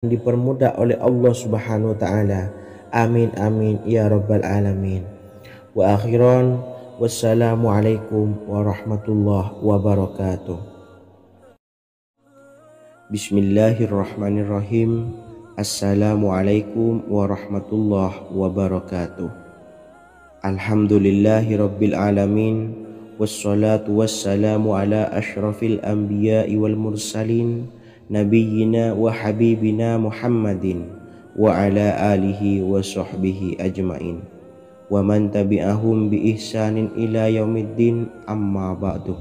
dipermudah oleh Allah Subhanahu wa taala. Amin amin ya rabbal alamin. Wa akhiran, wassalamualaikum warahmatullahi wabarakatuh. Bismillahirrahmanirrahim. Assalamualaikum warahmatullahi wabarakatuh. Alhamdulillahi rabbil alamin, wassalatu wassalamu ala ashrafil anbiya'i wal mursalin, nabiyyina wa habibina Muhammadin wa ala alihi wa sahbihi ajmain wa man tabi'ahum bi ihsanin ila yaumiddin, amma ba'du.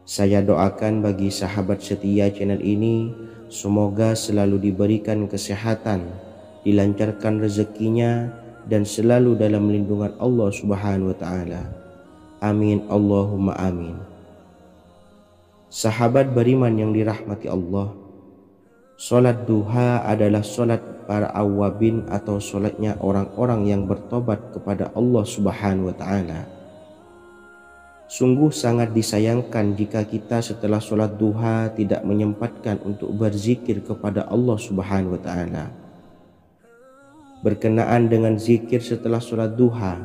Saya doakan bagi sahabat setia channel ini, semoga selalu diberikan kesehatan, dilancarkan rezekinya, dan selalu dalam lindungan Allah Subhanahu wa taala. Amin Allahumma amin. Sahabat beriman yang dirahmati Allah, salat duha adalah salat para awabin atau salatnya orang-orang yang bertobat kepada Allah Subhanahu wa taala. Sungguh sangat disayangkan jika kita setelah salat duha tidak menyempatkan untuk berzikir kepada Allah Subhanahu wa taala. Berkenaan dengan zikir setelah salat duha,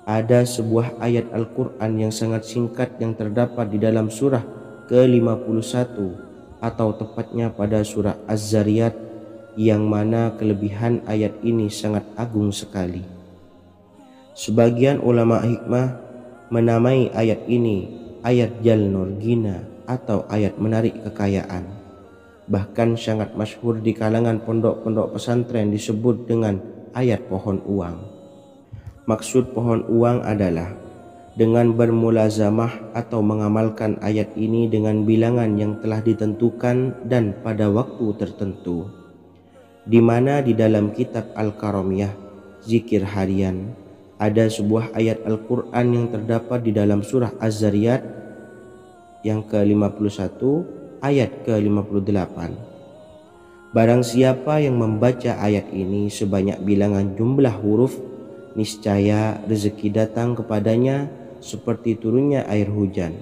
ada sebuah ayat Al-Quran yang sangat singkat yang terdapat di dalam surah ke-51 atau tepatnya pada surah Az-Zariyat, yang mana kelebihan ayat ini sangat agung sekali. Sebagian ulama hikmah menamai ayat ini ayat Jalnur Gina atau ayat menarik kekayaan. Bahkan sangat masyhur di kalangan pondok-pondok pesantren disebut dengan ayat pohon uang. Maksud pohon uang adalah dengan bermulazamah atau mengamalkan ayat ini dengan bilangan yang telah ditentukan dan pada waktu tertentu, di mana di dalam kitab Al-Karamiyah zikir harian ada sebuah ayat Al-Quran yang terdapat di dalam surah Az-Zariyat yang ke-51 ayat ke-58. Barang siapa yang membaca ayat ini sebanyak bilangan jumlah huruf, niscaya rezeki datang kepadanya seperti turunnya air hujan.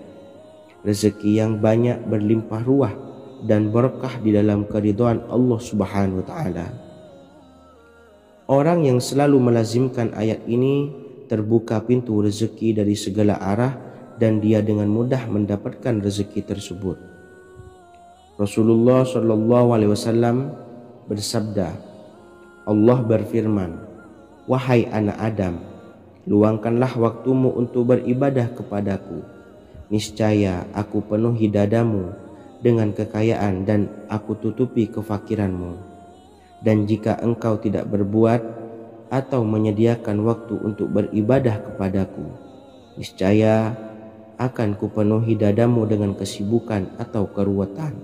Rezeki yang banyak berlimpah ruah dan berkah di dalam keridhaan Allah Subhanahu wa taala. Orang yang selalu melazimkan ayat ini terbuka pintu rezeki dari segala arah dan dia dengan mudah mendapatkan rezeki tersebut. Rasulullah Shallallahu Alaihi Wasallam bersabda, Allah berfirman, wahai anak Adam, luangkanlah waktumu untuk beribadah kepadaku. Niscaya aku penuhi dadamu dengan kekayaan dan aku tutupi kefakiranmu. Dan jika engkau tidak berbuat atau menyediakan waktu untuk beribadah kepadaku, niscaya akan kupenuhi dadamu dengan kesibukan atau keruwetan,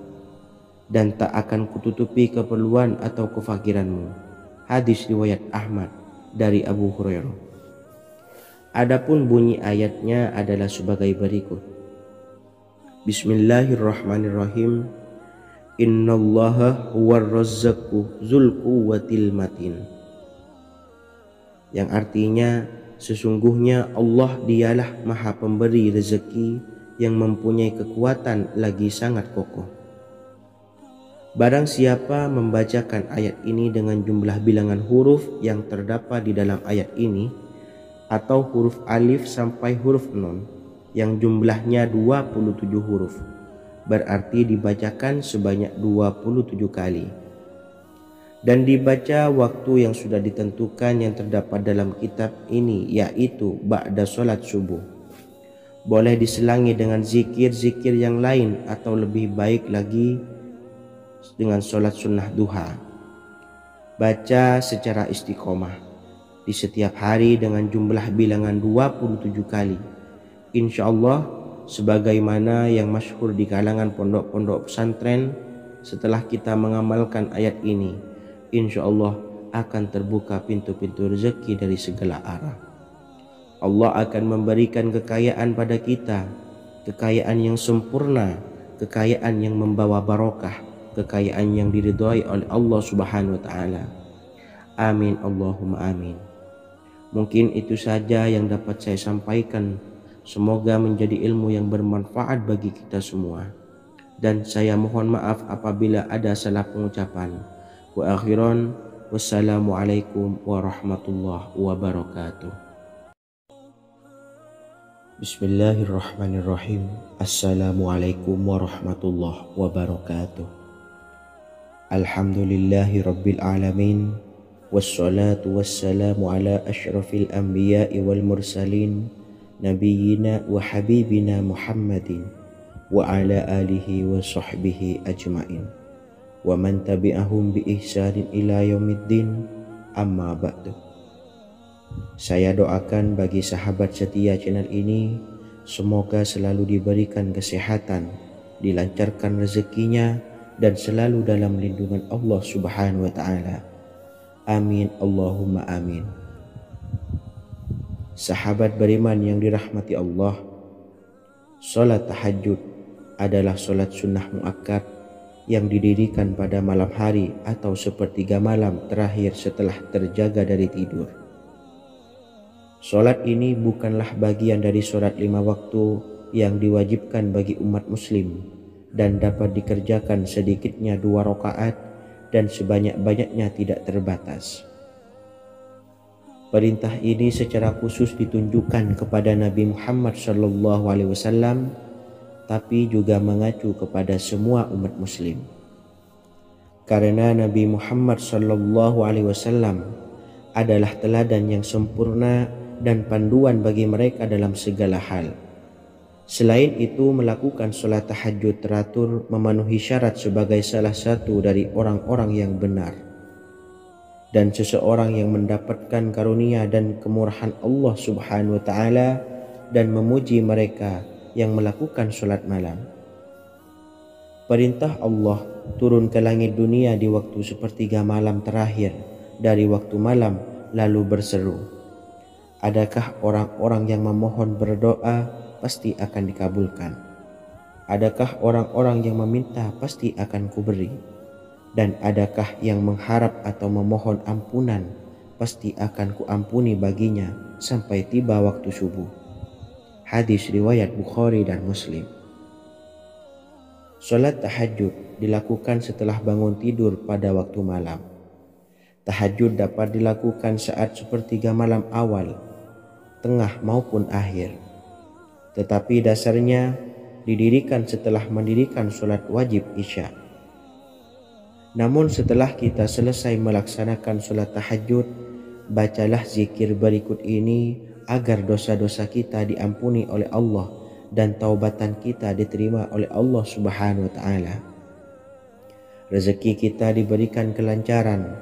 dan tak akan kututupi keperluan atau kefakiranmu. Hadis riwayat Ahmad dari Abu Hurairah. Adapun bunyi ayatnya adalah sebagai berikut. Bismillahirrahmanirrahim. Innallaha huwar razzaqu dzul quwwatil matin. Yang artinya, sesungguhnya Allah dialah maha pemberi rezeki yang mempunyai kekuatan lagi sangat kokoh. Barang siapa membacakan ayat ini dengan jumlah bilangan huruf yang terdapat di dalam ayat ini, atau huruf alif sampai huruf nun yang jumlahnya 27 huruf, berarti dibacakan sebanyak 27 kali, dan dibaca waktu yang sudah ditentukan yang terdapat dalam kitab ini, yaitu ba'da sholat subuh. Boleh diselangi dengan zikir-zikir yang lain atau lebih baik lagi dengan sholat sunnah duha. Baca secara istiqomah di setiap hari dengan jumlah bilangan 27 kali. Insya Allah, sebagaimana yang masyhur di kalangan pondok-pondok pesantren, setelah kita mengamalkan ayat ini, insya Allah akan terbuka pintu-pintu rezeki dari segala arah. Allah akan memberikan kekayaan pada kita, kekayaan yang sempurna, kekayaan yang membawa barokah, kekayaan yang diridhai oleh Allah Subhanahu wa taala. Amin Allahumma amin. Mungkin itu saja yang dapat saya sampaikan. Semoga menjadi ilmu yang bermanfaat bagi kita semua. dan saya mohon maaf apabila ada salah pengucapan. Wa akhiran, wassalamualaikum warahmatullahi wabarakatuh. Bismillahirrahmanirrahim. Assalamualaikum warahmatullahi wabarakatuh. Alhamdulillahi rabbil alamin. Wassalatu wassalamu ala ashrafil anbiya'i wal mursalin, nabiyyina wa habibina Muhammadin wa ala alihi wa sahbihi ajma'in wa man tabi'ahum bi ihsanin ila yaumiddin, amma ba'du. Saya doakan bagi sahabat setia channel ini, semoga selalu diberikan kesehatan, dilancarkan rezekinya, dan selalu dalam lindungan Allah Subhanahu wa Ta'ala. Amin Allahumma amin. Sahabat beriman yang dirahmati Allah, salat tahajud adalah salat sunnah muakkad yang didirikan pada malam hari atau sepertiga malam terakhir setelah terjaga dari tidur. Salat ini bukanlah bagian dari salat 5 waktu yang diwajibkan bagi umat muslim dan dapat dikerjakan sedikitnya 2 rakaat dan sebanyak-banyaknya tidak terbatas. Perintah ini secara khusus ditunjukkan kepada Nabi Muhammad SAW, tapi juga mengacu kepada semua umat muslim. Karena Nabi Muhammad SAW adalah teladan yang sempurna dan panduan bagi mereka dalam segala hal. Selain itu, melakukan sholat tahajud teratur memenuhi syarat sebagai salah satu dari orang-orang yang benar. Dan seseorang yang mendapatkan karunia dan kemurahan Allah Subhanahu wa Ta'ala dan memuji mereka yang melakukan sholat malam. Perintah Allah turun ke langit dunia di waktu sepertiga malam terakhir dari waktu malam lalu berseru, adakah orang-orang yang memohon berdoa pasti akan dikabulkan? Adakah orang-orang yang meminta pasti akan kuberi? Dan adakah yang mengharap atau memohon ampunan pasti akan kuampuni baginya sampai tiba waktu subuh. Hadis riwayat Bukhari dan Muslim. Salat tahajud dilakukan setelah bangun tidur pada waktu malam. Tahajud dapat dilakukan saat sepertiga malam awal, tengah maupun akhir. Tetapi dasarnya didirikan setelah mendirikan sholat wajib isya. Namun setelah kita selesai melaksanakan sholat tahajud, bacalah zikir berikut ini agar dosa-dosa kita diampuni oleh Allah dan taubatan kita diterima oleh Allah Subhanahu wa Ta'ala. Rezeki kita diberikan kelancaran,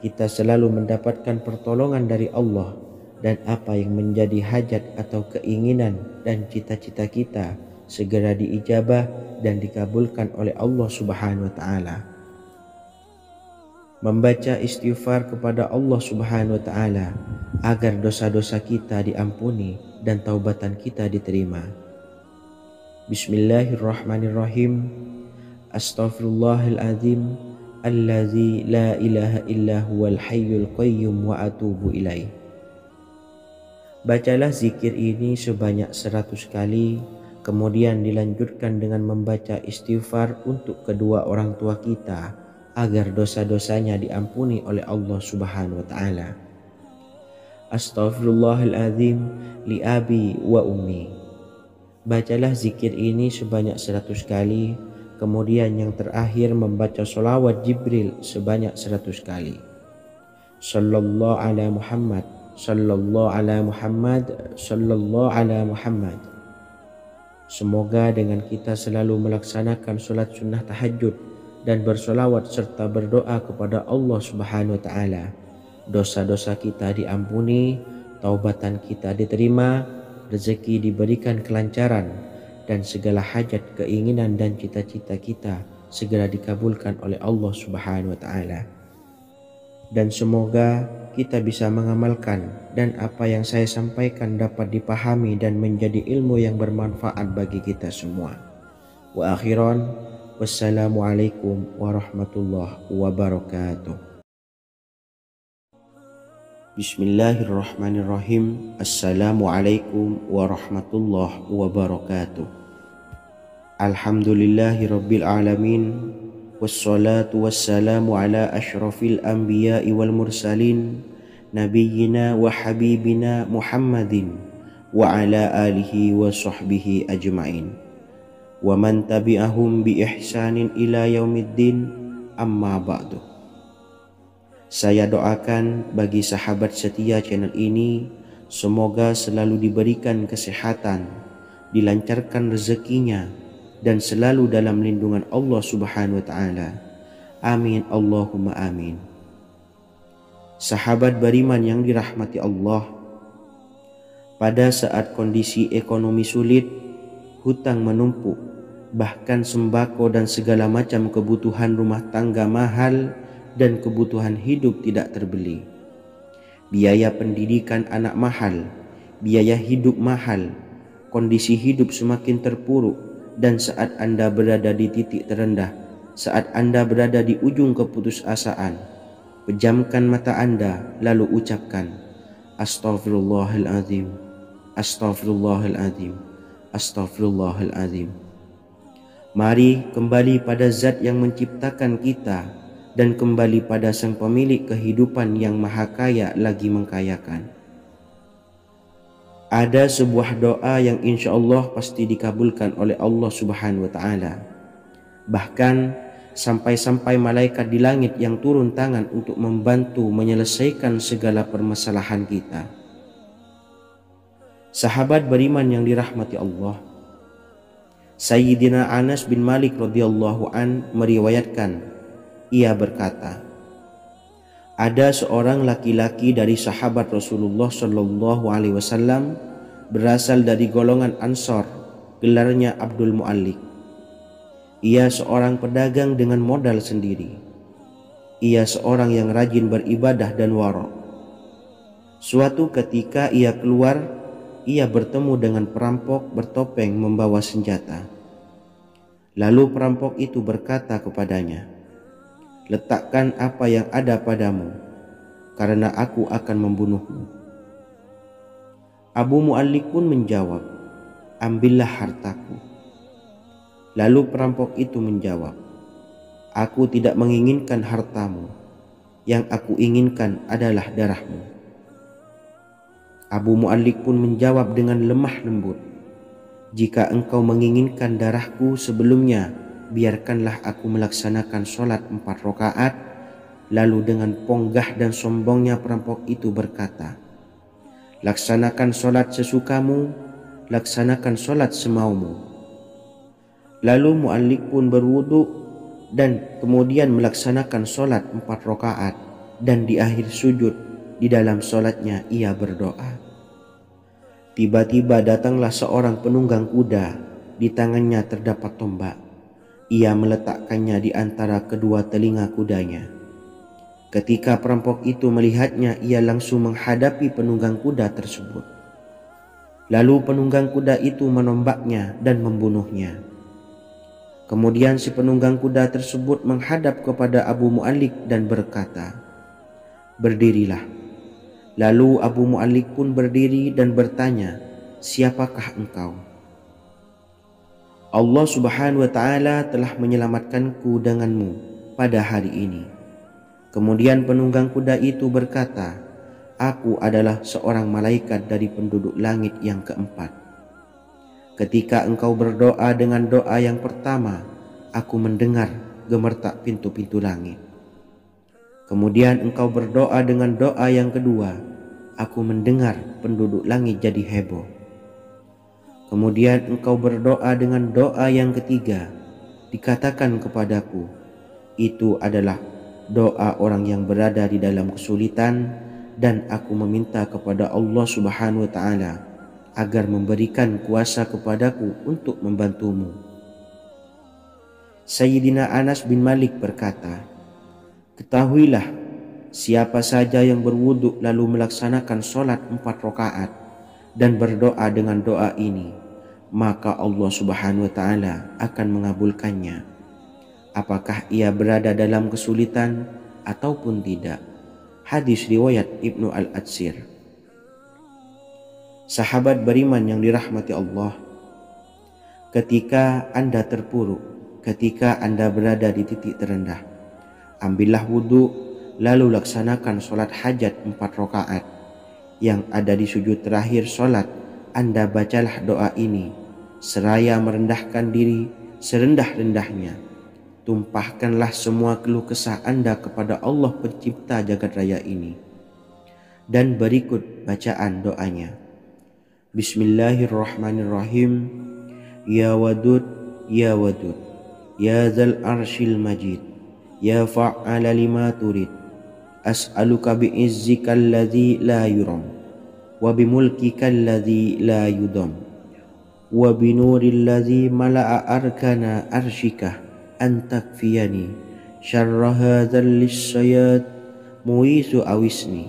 kita selalu mendapatkan pertolongan dari Allah, dan apa yang menjadi hajat atau keinginan dan cita-cita kita segera diijabah dan dikabulkan oleh Allah Subhanahu wa Ta'ala. Membaca istighfar kepada Allah Subhanahu wa Ta'ala agar dosa-dosa kita diampuni dan taubatan kita diterima. Bismillahirrahmanirrahim. Astaghfirullahaladzim allazi la ilaha illa huwal hayyul qayyum wa atubu ilaih. Bacalah zikir ini sebanyak 100 kali, kemudian dilanjutkan dengan membaca istighfar untuk kedua orang tua kita agar dosa-dosanya diampuni oleh Allah Subhanahu wa Ta'ala. Astaghfirullahaladzim li abi wa ummi. Bacalah zikir ini sebanyak 100 kali, kemudian yang terakhir membaca sholawat Jibril sebanyak 100 kali. Sallallahu ala Muhammad, sallallahu ala Muhammad, sallallahu ala Muhammad. Semoga dengan kita selalu melaksanakan sholat sunnah tahajud dan bersolawat serta berdoa kepada Allah Subhanahu wa Ta'ala, dosa-dosa kita diampuni, taubatan kita diterima, rezeki diberikan kelancaran, dan segala hajat, keinginan dan cita-cita kita segera dikabulkan oleh Allah Subhanahu wa Ta'ala. Dan semoga kita bisa mengamalkan dan apa yang saya sampaikan dapat dipahami dan menjadi ilmu yang bermanfaat bagi kita semua. Wa akhiran, wassalamualaikum warahmatullahi wabarakatuh. Bismillahirrahmanirrahim. Assalamualaikum warahmatullahi wabarakatuh. Alhamdulillahi Rabbil Alamin. Wassalatu wassalamu ala ashrafil anbiya'i wal mursalin, nabiyyina wa habibina Muhammadin wa ala alihi wa sahbihi ajma'in, wa man tabi'ahum bi ihsanin ila yaumiddin, amma ba'du. Saya doakan bagi sahabat setia channel ini, semoga selalu diberikan kesehatan, dilancarkan rezekinya, dan selalu dalam lindungan Allah Subhanahu wa Ta'ala. Amin Allahumma amin. Sahabat beriman yang dirahmati Allah, pada saat kondisi ekonomi sulit, hutang menumpuk, bahkan sembako dan segala macam kebutuhan rumah tangga mahal dan kebutuhan hidup tidak terbeli. Biaya pendidikan anak mahal, biaya hidup mahal, kondisi hidup semakin terpuruk. Dan saat Anda berada di titik terendah, saat Anda berada di ujung keputusasaan, pejamkan mata Anda lalu ucapkan Astaghfirullahaladzim, Astaghfirullahaladzim, Astaghfirullahaladzim. Mari kembali pada Zat yang menciptakan kita dan kembali pada Sang Pemilik kehidupan yang Maha Kaya lagi mengkayakan. Ada sebuah doa yang insya Allah pasti dikabulkan oleh Allah Subhanahu wa Ta'ala. Bahkan sampai-sampai malaikat di langit yang turun tangan untuk membantu menyelesaikan segala permasalahan kita. Sahabat beriman yang dirahmati Allah, Sayyidina Anas bin Malik radhiyallahu an meriwayatkan, ia berkata, ada seorang laki-laki dari sahabat Rasulullah Shallallahu Alaihi Wasallam berasal dari golongan Ansor, gelarnya Abdul Mu'allik. Ia seorang pedagang dengan modal sendiri. Ia seorang yang rajin beribadah dan wara'. Suatu ketika ia keluar, ia bertemu dengan perampok bertopeng membawa senjata. Lalu perampok itu berkata kepadanya, letakkan apa yang ada padamu, karena aku akan membunuhmu. Abu Mu'allik pun menjawab, ambillah hartaku. Lalu perampok itu menjawab, aku tidak menginginkan hartamu, yang aku inginkan adalah darahmu. Abu Mu'allik pun menjawab dengan lemah lembut, jika engkau menginginkan darahku sebelumnya, biarkanlah aku melaksanakan sholat 4 rakaat. Lalu dengan ponggah dan sombongnya perampok itu berkata, laksanakan sholat sesukamu, laksanakan sholat semaumu. Lalu Mu'allik pun berwudu dan kemudian melaksanakan sholat 4 rakaat, dan di akhir sujud di dalam sholatnya ia berdoa. Tiba-tiba datanglah seorang penunggang kuda, di tangannya terdapat tombak. Ia meletakkannya di antara kedua telinga kudanya. Ketika perampok itu melihatnya, ia langsung menghadapi penunggang kuda tersebut. Lalu penunggang kuda itu menombaknya dan membunuhnya. Kemudian si penunggang kuda tersebut menghadap kepada Abu Mu'allik dan berkata, berdirilah. Lalu Abu Mu'allik pun berdiri dan bertanya, siapakah engkau? Allah Subhanahu wa Ta'ala telah menyelamatkanku denganmu pada hari ini. Kemudian penunggang kuda itu berkata, aku adalah seorang malaikat dari penduduk langit yang keempat. Ketika engkau berdoa dengan doa yang pertama, aku mendengar gemertak pintu-pintu langit. Kemudian engkau berdoa dengan doa yang kedua, aku mendengar penduduk langit jadi heboh. Kemudian engkau berdoa dengan doa yang ketiga, dikatakan kepadaku, itu adalah doa orang yang berada di dalam kesulitan, dan aku meminta kepada Allah Subhanahu wa Ta'ala agar memberikan kuasa kepadaku untuk membantumu. Sayyidina Anas bin Malik berkata, ketahuilah, siapa saja yang berwudu lalu melaksanakan sholat 4 rakaat dan berdoa dengan doa ini, maka Allah Subhanahu wa Ta'ala akan mengabulkannya, apakah ia berada dalam kesulitan ataupun tidak. Hadis riwayat Ibnu Al-Atsir. Sahabat beriman yang dirahmati Allah, ketika Anda terpuruk, ketika Anda berada di titik terendah. Ambillah wudhu, lalu laksanakan sholat hajat 4 rakaat. Yang ada di sujud terakhir sholat, Anda bacalah doa ini, seraya merendahkan diri serendah-rendahnya. Tumpahkanlah semua keluh kesah Anda kepada Allah pencipta jagat raya ini. Dan berikut bacaan doanya. Bismillahirrahmanirrahim. Ya Wadud, Ya Wadud, Ya Dzal Arsyil Majid, Ya Fa'ala lima turid, as'aluka bi'izzika alladzi la yuram, wa bimulkika alladzi la yudam, wa binuril ladzi mala'a arkana arsyika an takfiyani syarra hadzal lisyayat muisu awisni.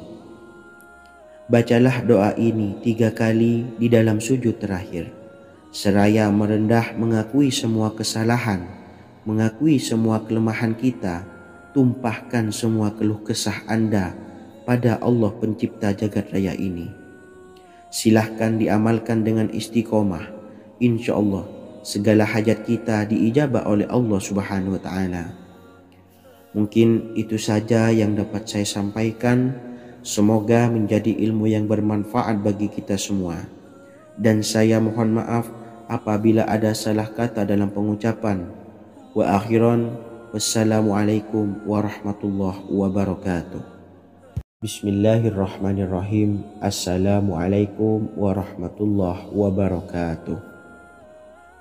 Bacalah doa ini 3 kali di dalam sujud terakhir, seraya merendah mengakui semua kesalahan, mengakui semua kelemahan kita. Tumpahkan semua keluh kesah Anda pada Allah pencipta jagat raya ini. Silahkan diamalkan dengan istiqomah. Insya Allah segala hajat kita diijabah oleh Allah Subhanahu wa Ta'ala. Mungkin itu saja yang dapat saya sampaikan. Semoga menjadi ilmu yang bermanfaat bagi kita semua. Dan saya mohon maaf apabila ada salah kata dalam pengucapan. Wa akhiran, wassalamualaikum warahmatullahi wabarakatuh. Bismillahirrahmanirrahim. Assalamualaikum warahmatullahi wabarakatuh.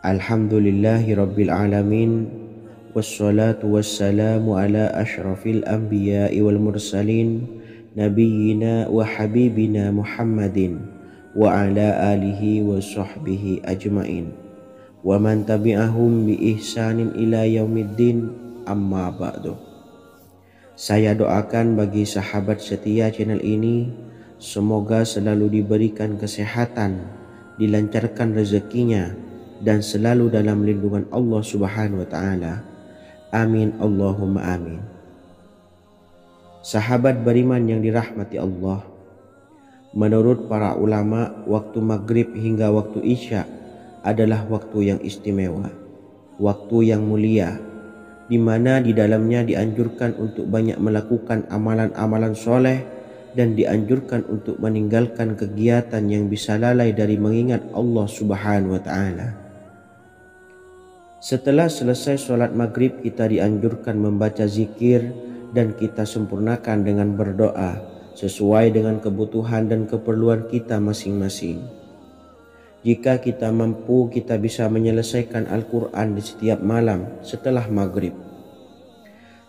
Alhamdulillahi rabbil alamin. Wassalatu wassalamu ala ashrafil anbiya'i wal mursalin, Nabiyyina wa habibina Muhammadin wa ala alihi wa sahbihi ajmain, wa man tabi'ahum bi ihsanin ila yaumiddin, amma ba'du. Saya doakan bagi sahabat setia channel ini, semoga selalu diberikan kesehatan, dilancarkan rezekinya, dan selalu dalam lindungan Allah Subhanahu wa Ta'ala. Amin Allahumma amin. Sahabat beriman yang dirahmati Allah, menurut para ulama, waktu maghrib hingga waktu isya adalah waktu yang istimewa, waktu yang mulia, di mana di dalamnya dianjurkan untuk banyak melakukan amalan-amalan soleh dan dianjurkan untuk meninggalkan kegiatan yang bisa lalai dari mengingat Allah Subhanahu wa Ta'ala. Setelah selesai sholat maghrib, kita dianjurkan membaca zikir dan kita sempurnakan dengan berdoa sesuai dengan kebutuhan dan keperluan kita masing-masing. Jika kita mampu, kita bisa menyelesaikan Al-Quran di setiap malam setelah maghrib.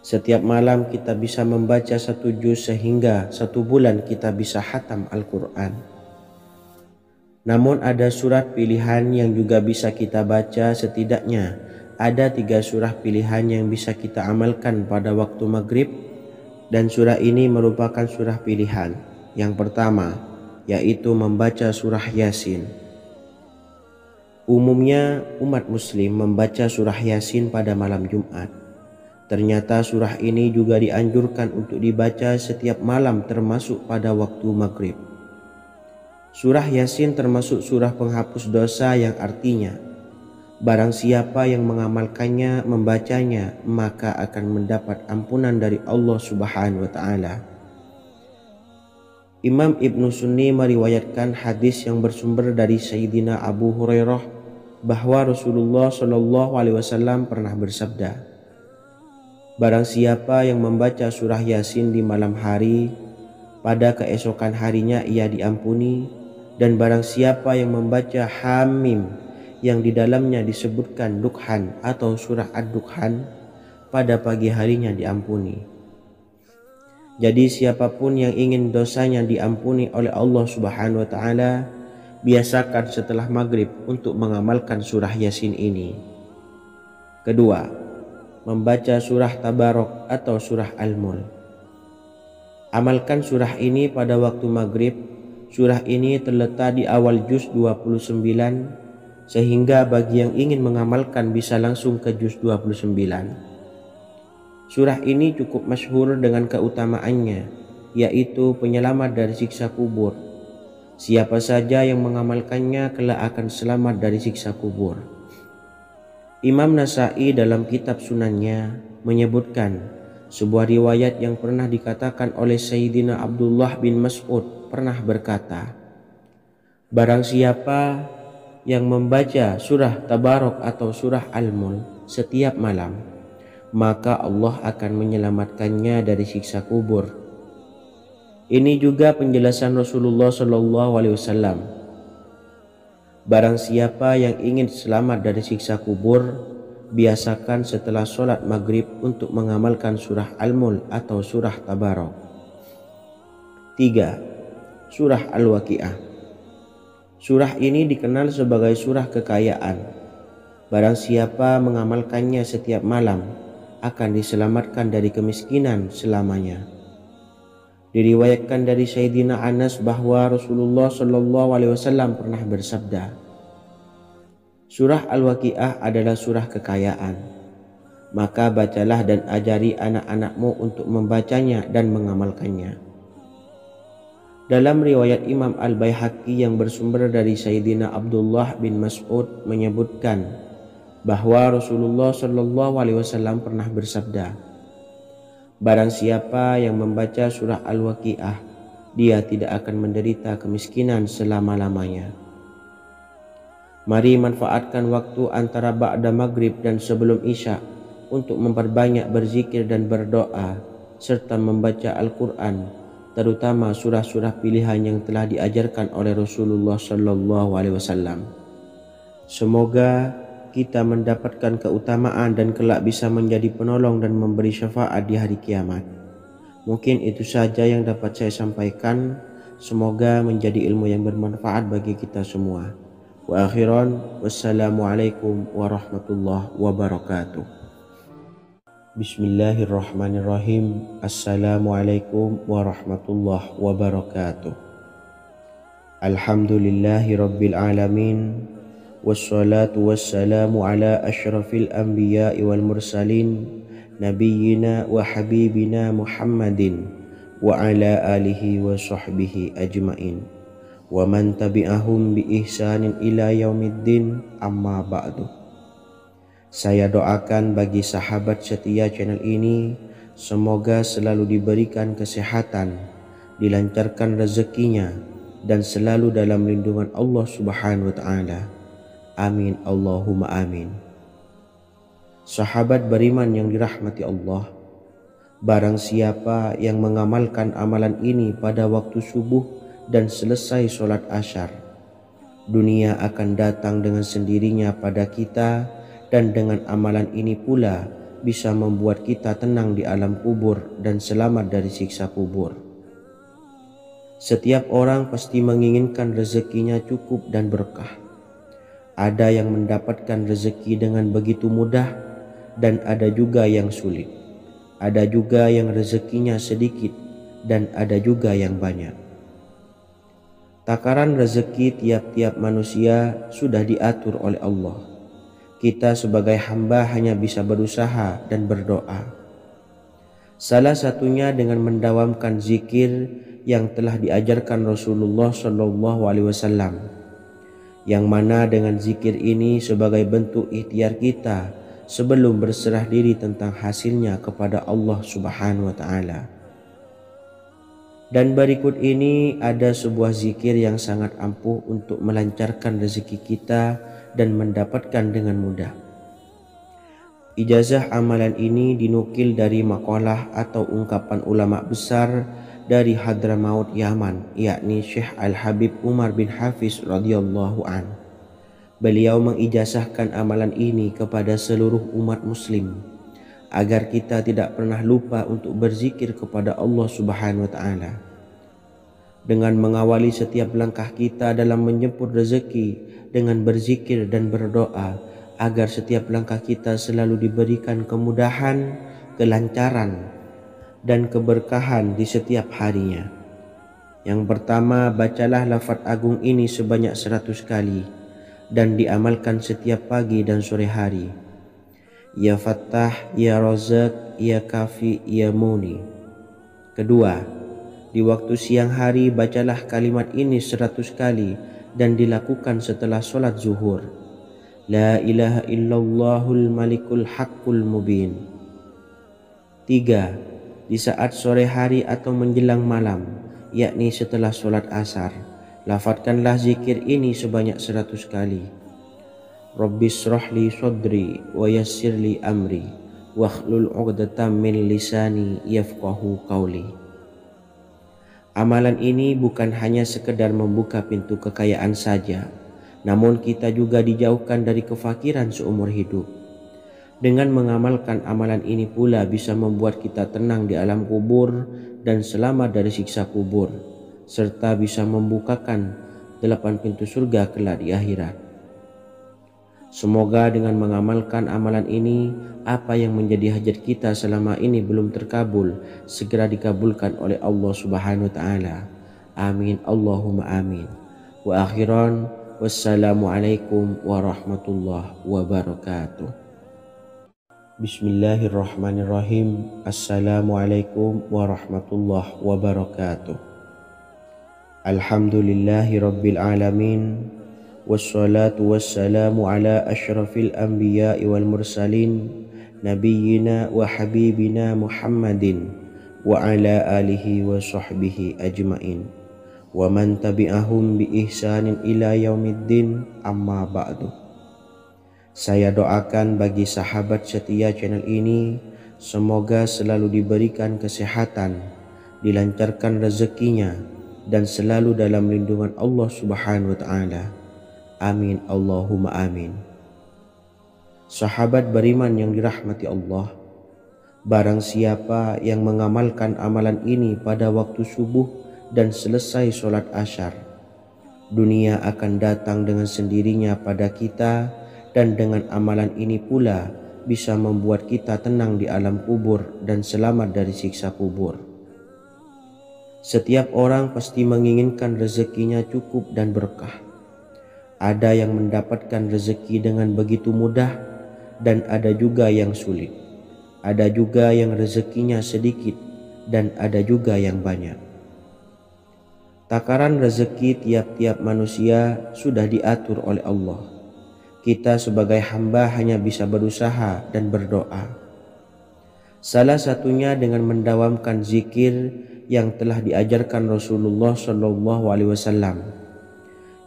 Setiap malam kita bisa membaca 1 juz sehingga 1 bulan kita bisa khatam Al-Quran. Namun ada surat pilihan yang juga bisa kita baca. Setidaknya ada 3 surah pilihan yang bisa kita amalkan pada waktu maghrib, dan surah ini merupakan surah pilihan. Yang pertama yaitu membaca surah Yasin. Umumnya umat muslim membaca surah Yasin pada malam Jumat. Ternyata surah ini juga dianjurkan untuk dibaca setiap malam termasuk pada waktu maghrib. Surah Yasin termasuk surah penghapus dosa, yang artinya barang siapa yang mengamalkannya, membacanya, maka akan mendapat ampunan dari Allah Subhanahu wa Ta'ala. Imam Ibnu Sunni meriwayatkan hadis yang bersumber dari Sayyidina Abu Hurairah bahwa Rasulullah Shallallahu Alaihi Wasallam pernah bersabda, barang siapa yang membaca surah Yasin di malam hari, pada keesokan harinya ia diampuni, dan barang siapa yang membaca Hamim yang di dalamnya disebutkan Dukhan atau surah Ad-Dukhan, pada pagi harinya diampuni. Jadi siapapun yang ingin dosanya diampuni oleh Allah Subhanahu wa Ta'ala, biasakan setelah maghrib untuk mengamalkan surah Yasin ini. Kedua, membaca surah Tabarok atau surah Al-Mulk. Amalkan surah ini pada waktu maghrib. Surah ini terletak di awal juz 29, sehingga bagi yang ingin mengamalkan bisa langsung ke juz 29. Surah ini cukup masyhur dengan keutamaannya, yaitu penyelamat dari siksa kubur. Siapa saja yang mengamalkannya kelak akan selamat dari siksa kubur. Imam Nasa'i dalam kitab Sunannya menyebutkan sebuah riwayat yang pernah dikatakan oleh Sayyidina Abdullah bin Mas'ud pernah berkata, barang siapa yang membaca surah Tabarok atau surah Al-Mulk setiap malam, maka Allah akan menyelamatkannya dari siksa kubur. Ini juga penjelasan Rasulullah SAW. Barang siapa yang ingin selamat dari siksa kubur, biasakan setelah sholat maghrib untuk mengamalkan surah Al-Mulk atau surah Tabarok. 3. Surah Al-Waqi'ah. Surah ini dikenal sebagai surah kekayaan. Barang siapa mengamalkannya setiap malam, akan diselamatkan dari kemiskinan selamanya. Diriwayatkan dari Sayyidina Anas bahwa Rasulullah SAW pernah bersabda, surah Al-Waqi'ah adalah surah kekayaan. Maka bacalah dan ajari anak-anakmu untuk membacanya dan mengamalkannya. Dalam riwayat Imam Al-Baihaqi yang bersumber dari Sayyidina Abdullah bin Mas'ud menyebutkan bahwa Rasulullah SAW pernah bersabda, barang siapa yang membaca surah Al-Waqi'ah, dia tidak akan menderita kemiskinan selama-lamanya. Mari manfaatkan waktu antara ba'da maghrib dan sebelum isya untuk memperbanyak berzikir dan berdoa serta membaca Al-Quran, terutama surah-surah pilihan yang telah diajarkan oleh Rasulullah SAW. Semoga kita mendapatkan keutamaan dan kelak bisa menjadi penolong dan memberi syafaat di hari kiamat. Mungkin itu saja yang dapat saya sampaikan. Semoga menjadi ilmu yang bermanfaat bagi kita semua. Wa akhiran, wassalamualaikum warahmatullahi wabarakatuh. Bismillahirrahmanirrahim. Assalamualaikum warahmatullahi wabarakatuh. Alhamdulillahi rabbil alamin. Wassalatu wassalamu ala ashrafil anbiya'i wal mursalin, nabiyyina wa habibina Muhammadin wa ala alihi wa sahbihi ajmain wa man tabi'ahum bi ihsanin ila yaumiddin, amma ba'du. Saya doakan bagi sahabat setia channel ini, semoga selalu diberikan kesehatan, dilancarkan rezekinya, dan selalu dalam lindungan Allah Subhanahu wa Ta'ala. Amin Allahumma amin. Sahabat beriman yang dirahmati Allah, barang siapa yang mengamalkan amalan ini pada waktu subuh dan selesai sholat asyar, dunia akan datang dengan sendirinya pada kita, dan dengan amalan ini pula bisa membuat kita tenang di alam kubur dan selamat dari siksa kubur. Setiap orang pasti menginginkan rezekinya cukup dan berkah. Ada yang mendapatkan rezeki dengan begitu mudah, dan ada juga yang sulit. Ada juga yang rezekinya sedikit, dan ada juga yang banyak. Takaran rezeki tiap-tiap manusia sudah diatur oleh Allah. Kita sebagai hamba hanya bisa berusaha dan berdoa. Salah satunya dengan mendawamkan zikir yang telah diajarkan Rasulullah SAW, yang mana dengan zikir ini sebagai bentuk ikhtiar kita sebelum berserah diri tentang hasilnya kepada Allah Subhanahu wa Ta'ala. Dan berikut ini ada sebuah zikir yang sangat ampuh untuk melancarkan rezeki kita dan mendapatkan dengan mudah. Ijazah amalan ini dinukil dari makalah atau ungkapan ulama besar dari Hadramaut Yaman, yakni Syekh Al-Habib Umar bin Hafiz radhiyallahu an. Beliau mengijazahkan amalan ini kepada seluruh umat muslim agar kita tidak pernah lupa untuk berzikir kepada Allah Subhanahu wa Ta'ala. Dengan mengawali setiap langkah kita dalam menjemput rezeki dengan berzikir dan berdoa agar setiap langkah kita selalu diberikan kemudahan, kelancaran, dan keberkahan di setiap harinya. Yang pertama, bacalah lafaz agung ini sebanyak 100 kali dan diamalkan setiap pagi dan sore hari. Ya Fattah, Ya Razak, Ya Kafi, Ya Muni. Kedua, di waktu siang hari bacalah kalimat ini 100 kali dan dilakukan setelah sholat zuhur. La ilaha illallahul malikul haqqul mubin. 3. Di saat sore hari atau menjelang malam, yakni setelah sholat asar, lafadzkanlah zikir ini sebanyak 100 kali. Rabbishrahli sodri wa yassirli amri wakhlul 'uqdatam min lisani yafqahu qawli. Amalan ini bukan hanya sekedar membuka pintu kekayaan saja, namun kita juga dijauhkan dari kefakiran seumur hidup. Dengan mengamalkan amalan ini pula bisa membuat kita tenang di alam kubur dan selamat dari siksa kubur, serta bisa membukakan 8 pintu surga kelak di akhirat. Semoga dengan mengamalkan amalan ini, apa yang menjadi hajat kita selama ini belum terkabul, segera dikabulkan oleh Allah Subhanahu wa Ta'ala. Amin Allahumma amin. Wa akhiran, wassalamualaikum warahmatullahi wabarakatuh. Bismillahirrahmanirrahim. Assalamualaikum warahmatullahi wabarakatuh. Alhamdulillahi rabbil alamin. Wassalatu wassalamu ala ashrafil anbiya'i wal mursalin nabiyyina wa habibina Muhammadin wa ala alihi wa sahbihi ajmain wa man tabi'ahum bi ihsanin ila yaumiddin, amma ba'du. Saya doakan bagi sahabat setia channel ini, semoga selalu diberikan kesehatan, dilancarkan rezekinya, dan selalu dalam lindungan Allah Subhanahu wa Ta'ala. Amin Allahumma amin. Sahabat beriman yang dirahmati Allah, barang siapa yang mengamalkan amalan ini pada waktu subuh dan selesai sholat asyar, dunia akan datang dengan sendirinya pada kita, dan dengan amalan ini pula bisa membuat kita tenang di alam kubur dan selamat dari siksa kubur. Setiap orang pasti menginginkan rezekinya cukup dan berkah. Ada yang mendapatkan rezeki dengan begitu mudah, dan ada juga yang sulit. Ada juga yang rezekinya sedikit, dan ada juga yang banyak. Takaran rezeki tiap-tiap manusia sudah diatur oleh Allah. Kita sebagai hamba hanya bisa berusaha dan berdoa. Salah satunya dengan mendawamkan zikir yang telah diajarkan Rasulullah SAW,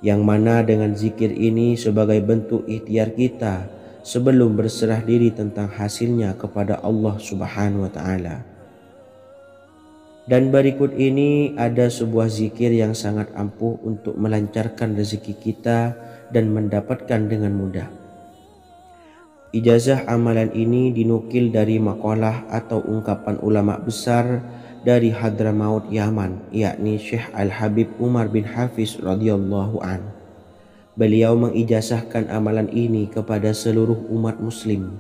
yang mana dengan zikir ini sebagai bentuk ikhtiar kita sebelum berserah diri tentang hasilnya kepada Allah Subhanahu wa Ta'ala. Dan berikut ini ada sebuah zikir yang sangat ampuh untuk melancarkan rezeki kita dan mendapatkan dengan mudah. Ijazah amalan ini dinukil dari makalah atau ungkapan ulama besar dari Hadramaut Yaman, yakni Syekh Al-Habib Umar bin Hafiz radhiyallahu an. Beliau mengijazahkan amalan ini kepada seluruh umat muslim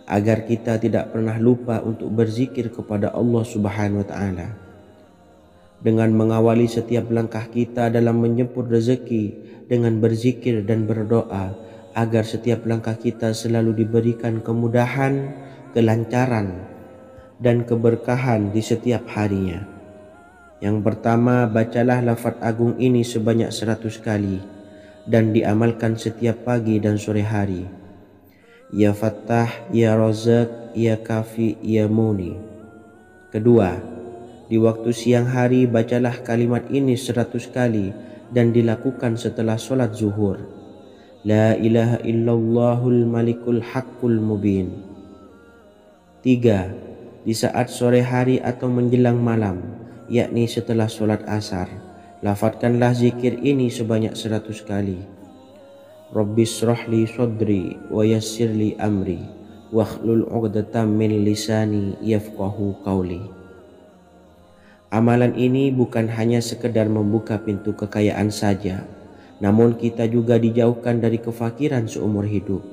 agar kita tidak pernah lupa untuk berzikir kepada Allah Subhanahu wa Ta'ala. Dengan mengawali setiap langkah kita dalam menjemput rezeki dengan berzikir dan berdoa agar setiap langkah kita selalu diberikan kemudahan, kelancaran, dan keberkahan di setiap harinya. Yang pertama, bacalah lafaz agung ini sebanyak 100 kali dan diamalkan setiap pagi dan sore hari. Ya Fattah, Ya Razak, Ya Kafi, Ya Muni. Kedua, di waktu siang hari bacalah kalimat ini 100 kali dan dilakukan setelah sholat zuhur. La ilaha illallahul malikul haqqul mubin. 3. Di saat sore hari atau menjelang malam, yakni setelah sholat asar, lafadzkanlah zikir ini sebanyak 100 kali. Rabbishrahli sodri wa yassirli amri wakhlul 'uqdatam min lisani yafqahu qawli. Amalan ini bukan hanya sekedar membuka pintu kekayaan saja, namun kita juga dijauhkan dari kefakiran seumur hidup.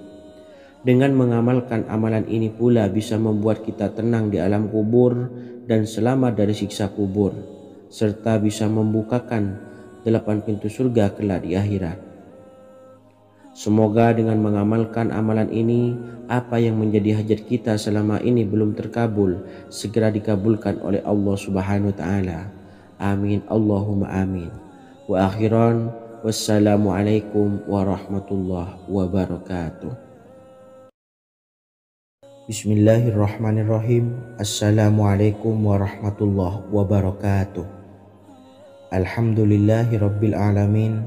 Dengan mengamalkan amalan ini pula bisa membuat kita tenang di alam kubur dan selamat dari siksa kubur, serta bisa membukakan 8 pintu surga kelak di akhirat. Semoga dengan mengamalkan amalan ini, apa yang menjadi hajat kita selama ini belum terkabul, segera dikabulkan oleh Allah Subhanahu wa Ta'ala. Amin Allahumma amin. Wa akhiran, Wassalamualaikum warahmatullahi wabarakatuh. Bismillahirrahmanirrahim. Assalamualaikum warahmatullahi wabarakatuh. Alhamdulillahi rabbil alamin.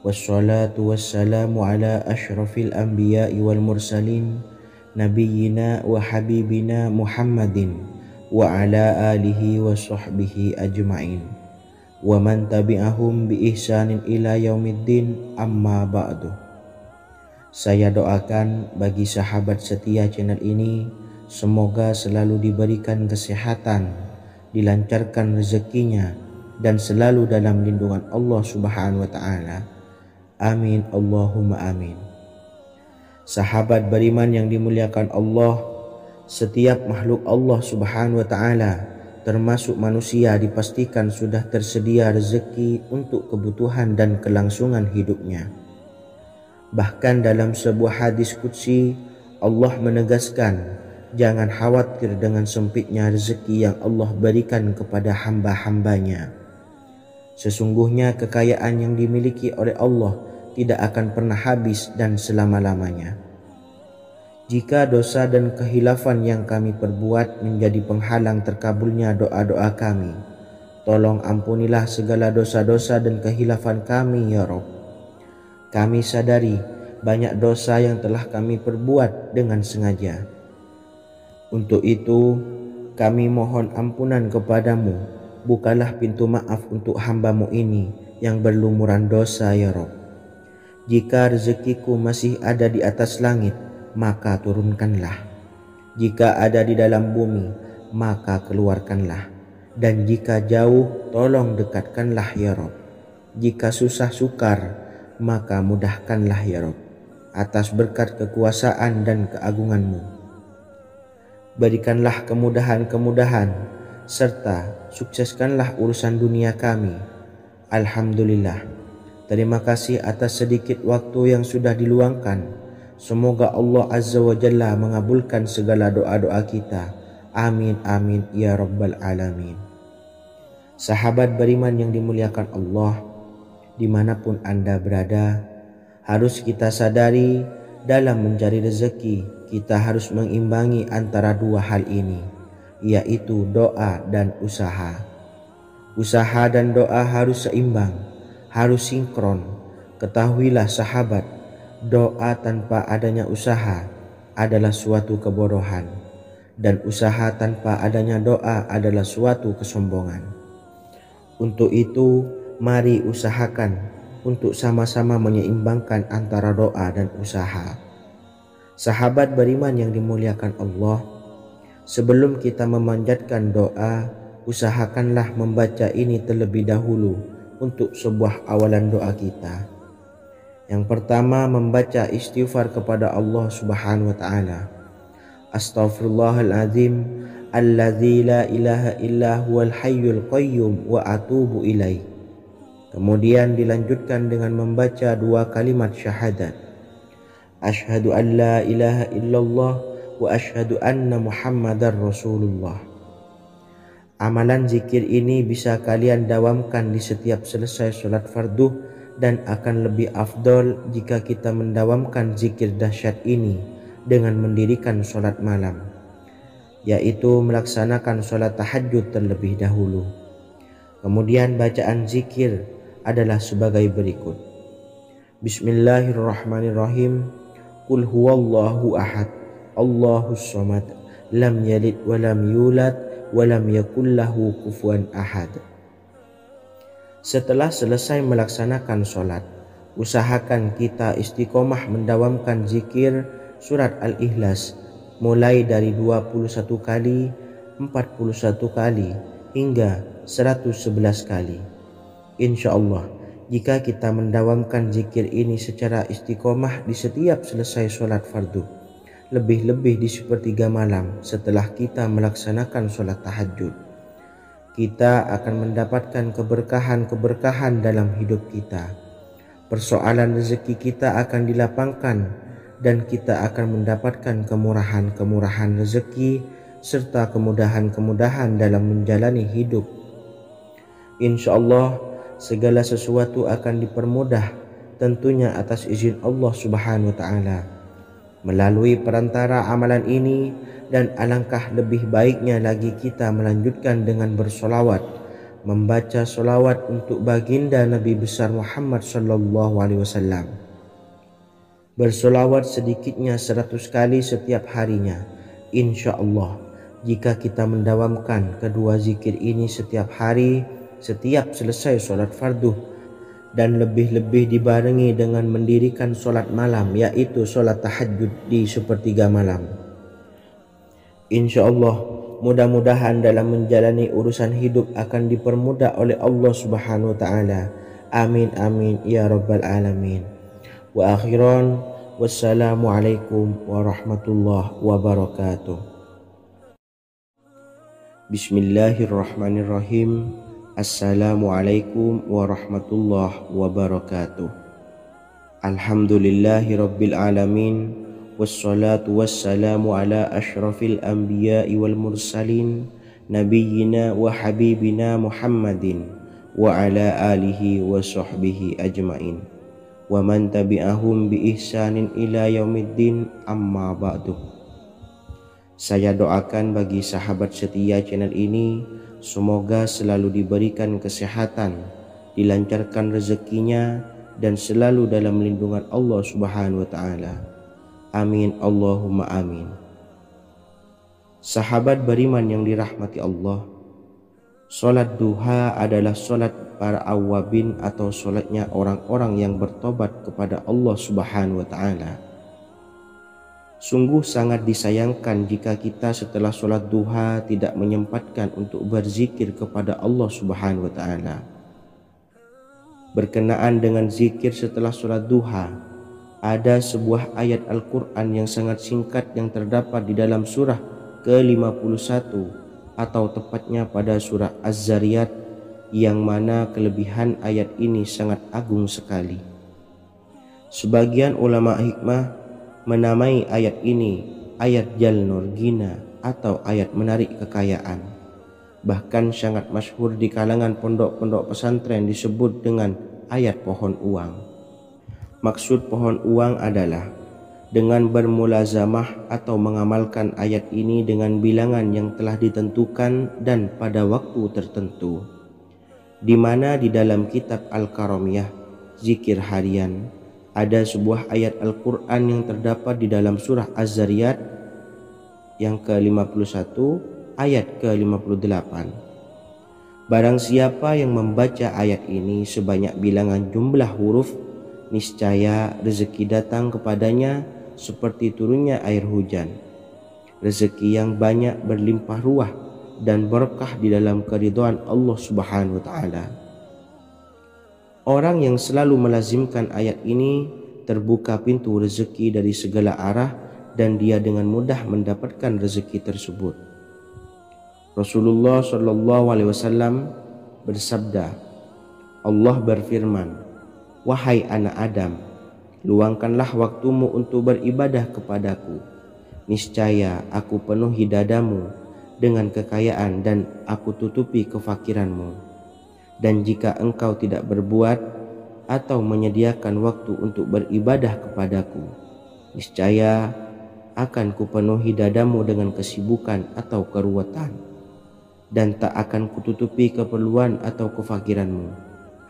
Wassalatu wassalamu ala ashrafil anbiya'i wal mursalin, nabiyyina wa habibina Muhammadin wa ala alihi wa sahbihi ajma'in wa man tabi'ahum bi ihsanin ila yaumiddin, amma ba'du. Saya doakan bagi sahabat setia channel ini, semoga selalu diberikan kesehatan, dilancarkan rezekinya, dan selalu dalam lindungan Allah Subhanahu wa ta'ala. Amin Allahumma amin. Sahabat beriman yang dimuliakan Allah, setiap makhluk Allah Subhanahu wa ta'ala termasuk manusia dipastikan sudah tersedia rezeki untuk kebutuhan dan kelangsungan hidupnya. Bahkan dalam sebuah hadis qudsi, Allah menegaskan, jangan khawatir dengan sempitnya rezeki yang Allah berikan kepada hamba-hambanya. Sesungguhnya kekayaan yang dimiliki oleh Allah tidak akan pernah habis dan selama-lamanya. Jika dosa dan kehilafan yang kami perbuat menjadi penghalang terkabulnya doa-doa kami, tolong ampunilah segala dosa-dosa dan kehilafan kami ya Rabb. Kami sadari banyak dosa yang telah kami perbuat dengan sengaja. Untuk itu kami mohon ampunan kepadamu. Bukalah pintu maaf untuk hamba-Mu ini yang berlumuran dosa ya Rabb. Jika rezekiku masih ada di atas langit, maka turunkanlah. Jika ada di dalam bumi, maka keluarkanlah. Dan jika jauh, tolong dekatkanlah ya Rabb. Jika susah sukar, maka mudahkanlah ya Rabb, atas berkat kekuasaan dan keagungan-Mu. Berikanlah kemudahan-kemudahan, serta sukseskanlah urusan dunia kami. Alhamdulillah. Terima kasih atas sedikit waktu yang sudah diluangkan. Semoga Allah Azza wa Jalla mengabulkan segala doa-doa kita. Amin amin ya rabbal alamin. Sahabat beriman yang dimuliakan Allah, dimanapun Anda berada, harus kita sadari dalam mencari rezeki kita harus mengimbangi antara dua hal ini, yaitu doa dan usaha. Usaha dan doa harus seimbang, harus sinkron. Ketahuilah sahabat, doa tanpa adanya usaha adalah suatu kebodohan, dan usaha tanpa adanya doa adalah suatu kesombongan. Untuk itu, mari usahakan untuk sama-sama menyeimbangkan antara doa dan usaha. Sahabat beriman yang dimuliakan Allah, sebelum kita memanjatkan doa, usahakanlah membaca ini terlebih dahulu untuk sebuah awalan doa kita. Yang pertama, membaca istighfar kepada Allah Subhanahu wa ta'ala. Astaghfirullahaladzim alladzi la ilaha illa huwal hayyul qayyum wa atubu ilaih. Kemudian dilanjutkan dengan membaca dua kalimat syahadat. Asyhadu an la ilaha illallah wa asyhadu anna Muhammadar Rasulullah. Amalan zikir ini bisa kalian dawamkan di setiap selesai sholat fardu, dan akan lebih afdol jika kita mendawamkan zikir dahsyat ini dengan mendirikan sholat malam, yaitu melaksanakan sholat tahajud terlebih dahulu. Kemudian bacaan zikir adalah sebagai berikut. Bismillahirrahmanirrahim. Qul huwallahu ahad, Allahus samad, lam yalid wa lam yulad wa lam yakul lahu kufuwan ahad. Setelah selesai melaksanakan sholat, usahakan kita istiqomah mendawamkan zikir surat Al-Ikhlas mulai dari 21 kali, 41 kali, hingga 111 kali. Insya Allah, jika kita mendawamkan zikir ini secara istiqomah di setiap selesai sholat fardu, lebih-lebih di sepertiga malam setelah kita melaksanakan sholat tahajud, kita akan mendapatkan keberkahan-keberkahan dalam hidup kita. Persoalan rezeki kita akan dilapangkan, dan kita akan mendapatkan kemurahan-kemurahan rezeki serta kemudahan-kemudahan dalam menjalani hidup. Insya Allah, segala sesuatu akan dipermudah, tentunya atas izin Allah Subhanahu wa Ta'ala. Melalui perantara amalan ini, dan alangkah lebih baiknya lagi kita melanjutkan dengan bersolawat, membaca solawat untuk baginda Nabi besar Muhammad sallallahu alaihi wasallam. Bersolawat sedikitnya 100 kali setiap harinya. Insya Allah, jika kita mendawamkan kedua zikir ini setiap hari, setiap selesai solat fardu, dan lebih-lebih dibarengi dengan mendirikan solat malam, yaitu solat tahajud di sepertiga malam, insya Allah mudah-mudahan dalam menjalani urusan hidup akan dipermudah oleh Allah Subhanahu wa Ta'ala. Amin amin ya rabbal alamin. Wa akhiran, wassalamualaikum warahmatullahi wabarakatuh. Bismillahirrahmanirrahim. Assalamualaikum warahmatullahi wabarakatuh. Alhamdulillahi rabbil alamin, wassalatu wassalamu ala ashrafil anbiya'i wal mursalin, nabiyyina wa habibina Muhammadin wa ala alihi wa sahbihi ajmain, wa man tabi'ahum bi ihsanin ila yaumiddin, amma ba'du. Saya doakan bagi sahabat setia channel ini, semoga selalu diberikan kesehatan, dilancarkan rezekinya, dan selalu dalam lindungan Allah Subhanahu wa Ta'ala. Amin Allahumma amin. Sahabat beriman yang dirahmati Allah, solat duha adalah solat para awabin atau solatnya orang-orang yang bertobat kepada Allah Subhanahu wa Ta'ala. Sungguh sangat disayangkan jika kita setelah sholat duha tidak menyempatkan untuk berzikir kepada Allah Subhanahu wa Ta'ala. Berkenaan dengan zikir setelah sholat duha, ada sebuah ayat Al-Quran yang sangat singkat yang terdapat di dalam surah ke-51 atau tepatnya pada surah Az-Zariyat, yang mana kelebihan ayat ini sangat agung sekali. Sebagian ulama hikmah menamai ayat ini ayat Jalnur Gina atau ayat menarik kekayaan. Bahkan sangat masyhur di kalangan pondok-pondok pesantren disebut dengan ayat pohon uang. Maksud pohon uang adalah dengan bermulazamah atau mengamalkan ayat ini dengan bilangan yang telah ditentukan dan pada waktu tertentu, di mana di dalam kitab Al-Karamiyah zikir harian ada sebuah ayat Al-Quran yang terdapat di dalam surah Az-Zariyat yang ke-51 ayat ke-58. Barang siapa yang membaca ayat ini sebanyak bilangan jumlah huruf, niscaya rezeki datang kepadanya seperti turunnya air hujan. Rezeki yang banyak berlimpah ruah dan berkah di dalam keridhaan Allah Subhanahu wa Ta'ala. Orang yang selalu melazimkan ayat ini terbuka pintu rezeki dari segala arah dan dia dengan mudah mendapatkan rezeki tersebut. Rasulullah Shallallahu Alaihi Wasallam bersabda, Allah berfirman, wahai anak Adam, luangkanlah waktumu untuk beribadah kepadaku. Niscaya aku penuhi dadamu dengan kekayaan dan aku tutupi kefakiranmu. Dan jika engkau tidak berbuat atau menyediakan waktu untuk beribadah kepadaku, niscaya akan kupenuhi dadamu dengan kesibukan atau keruwetan, dan tak akan kututupi keperluan atau kefakiranmu.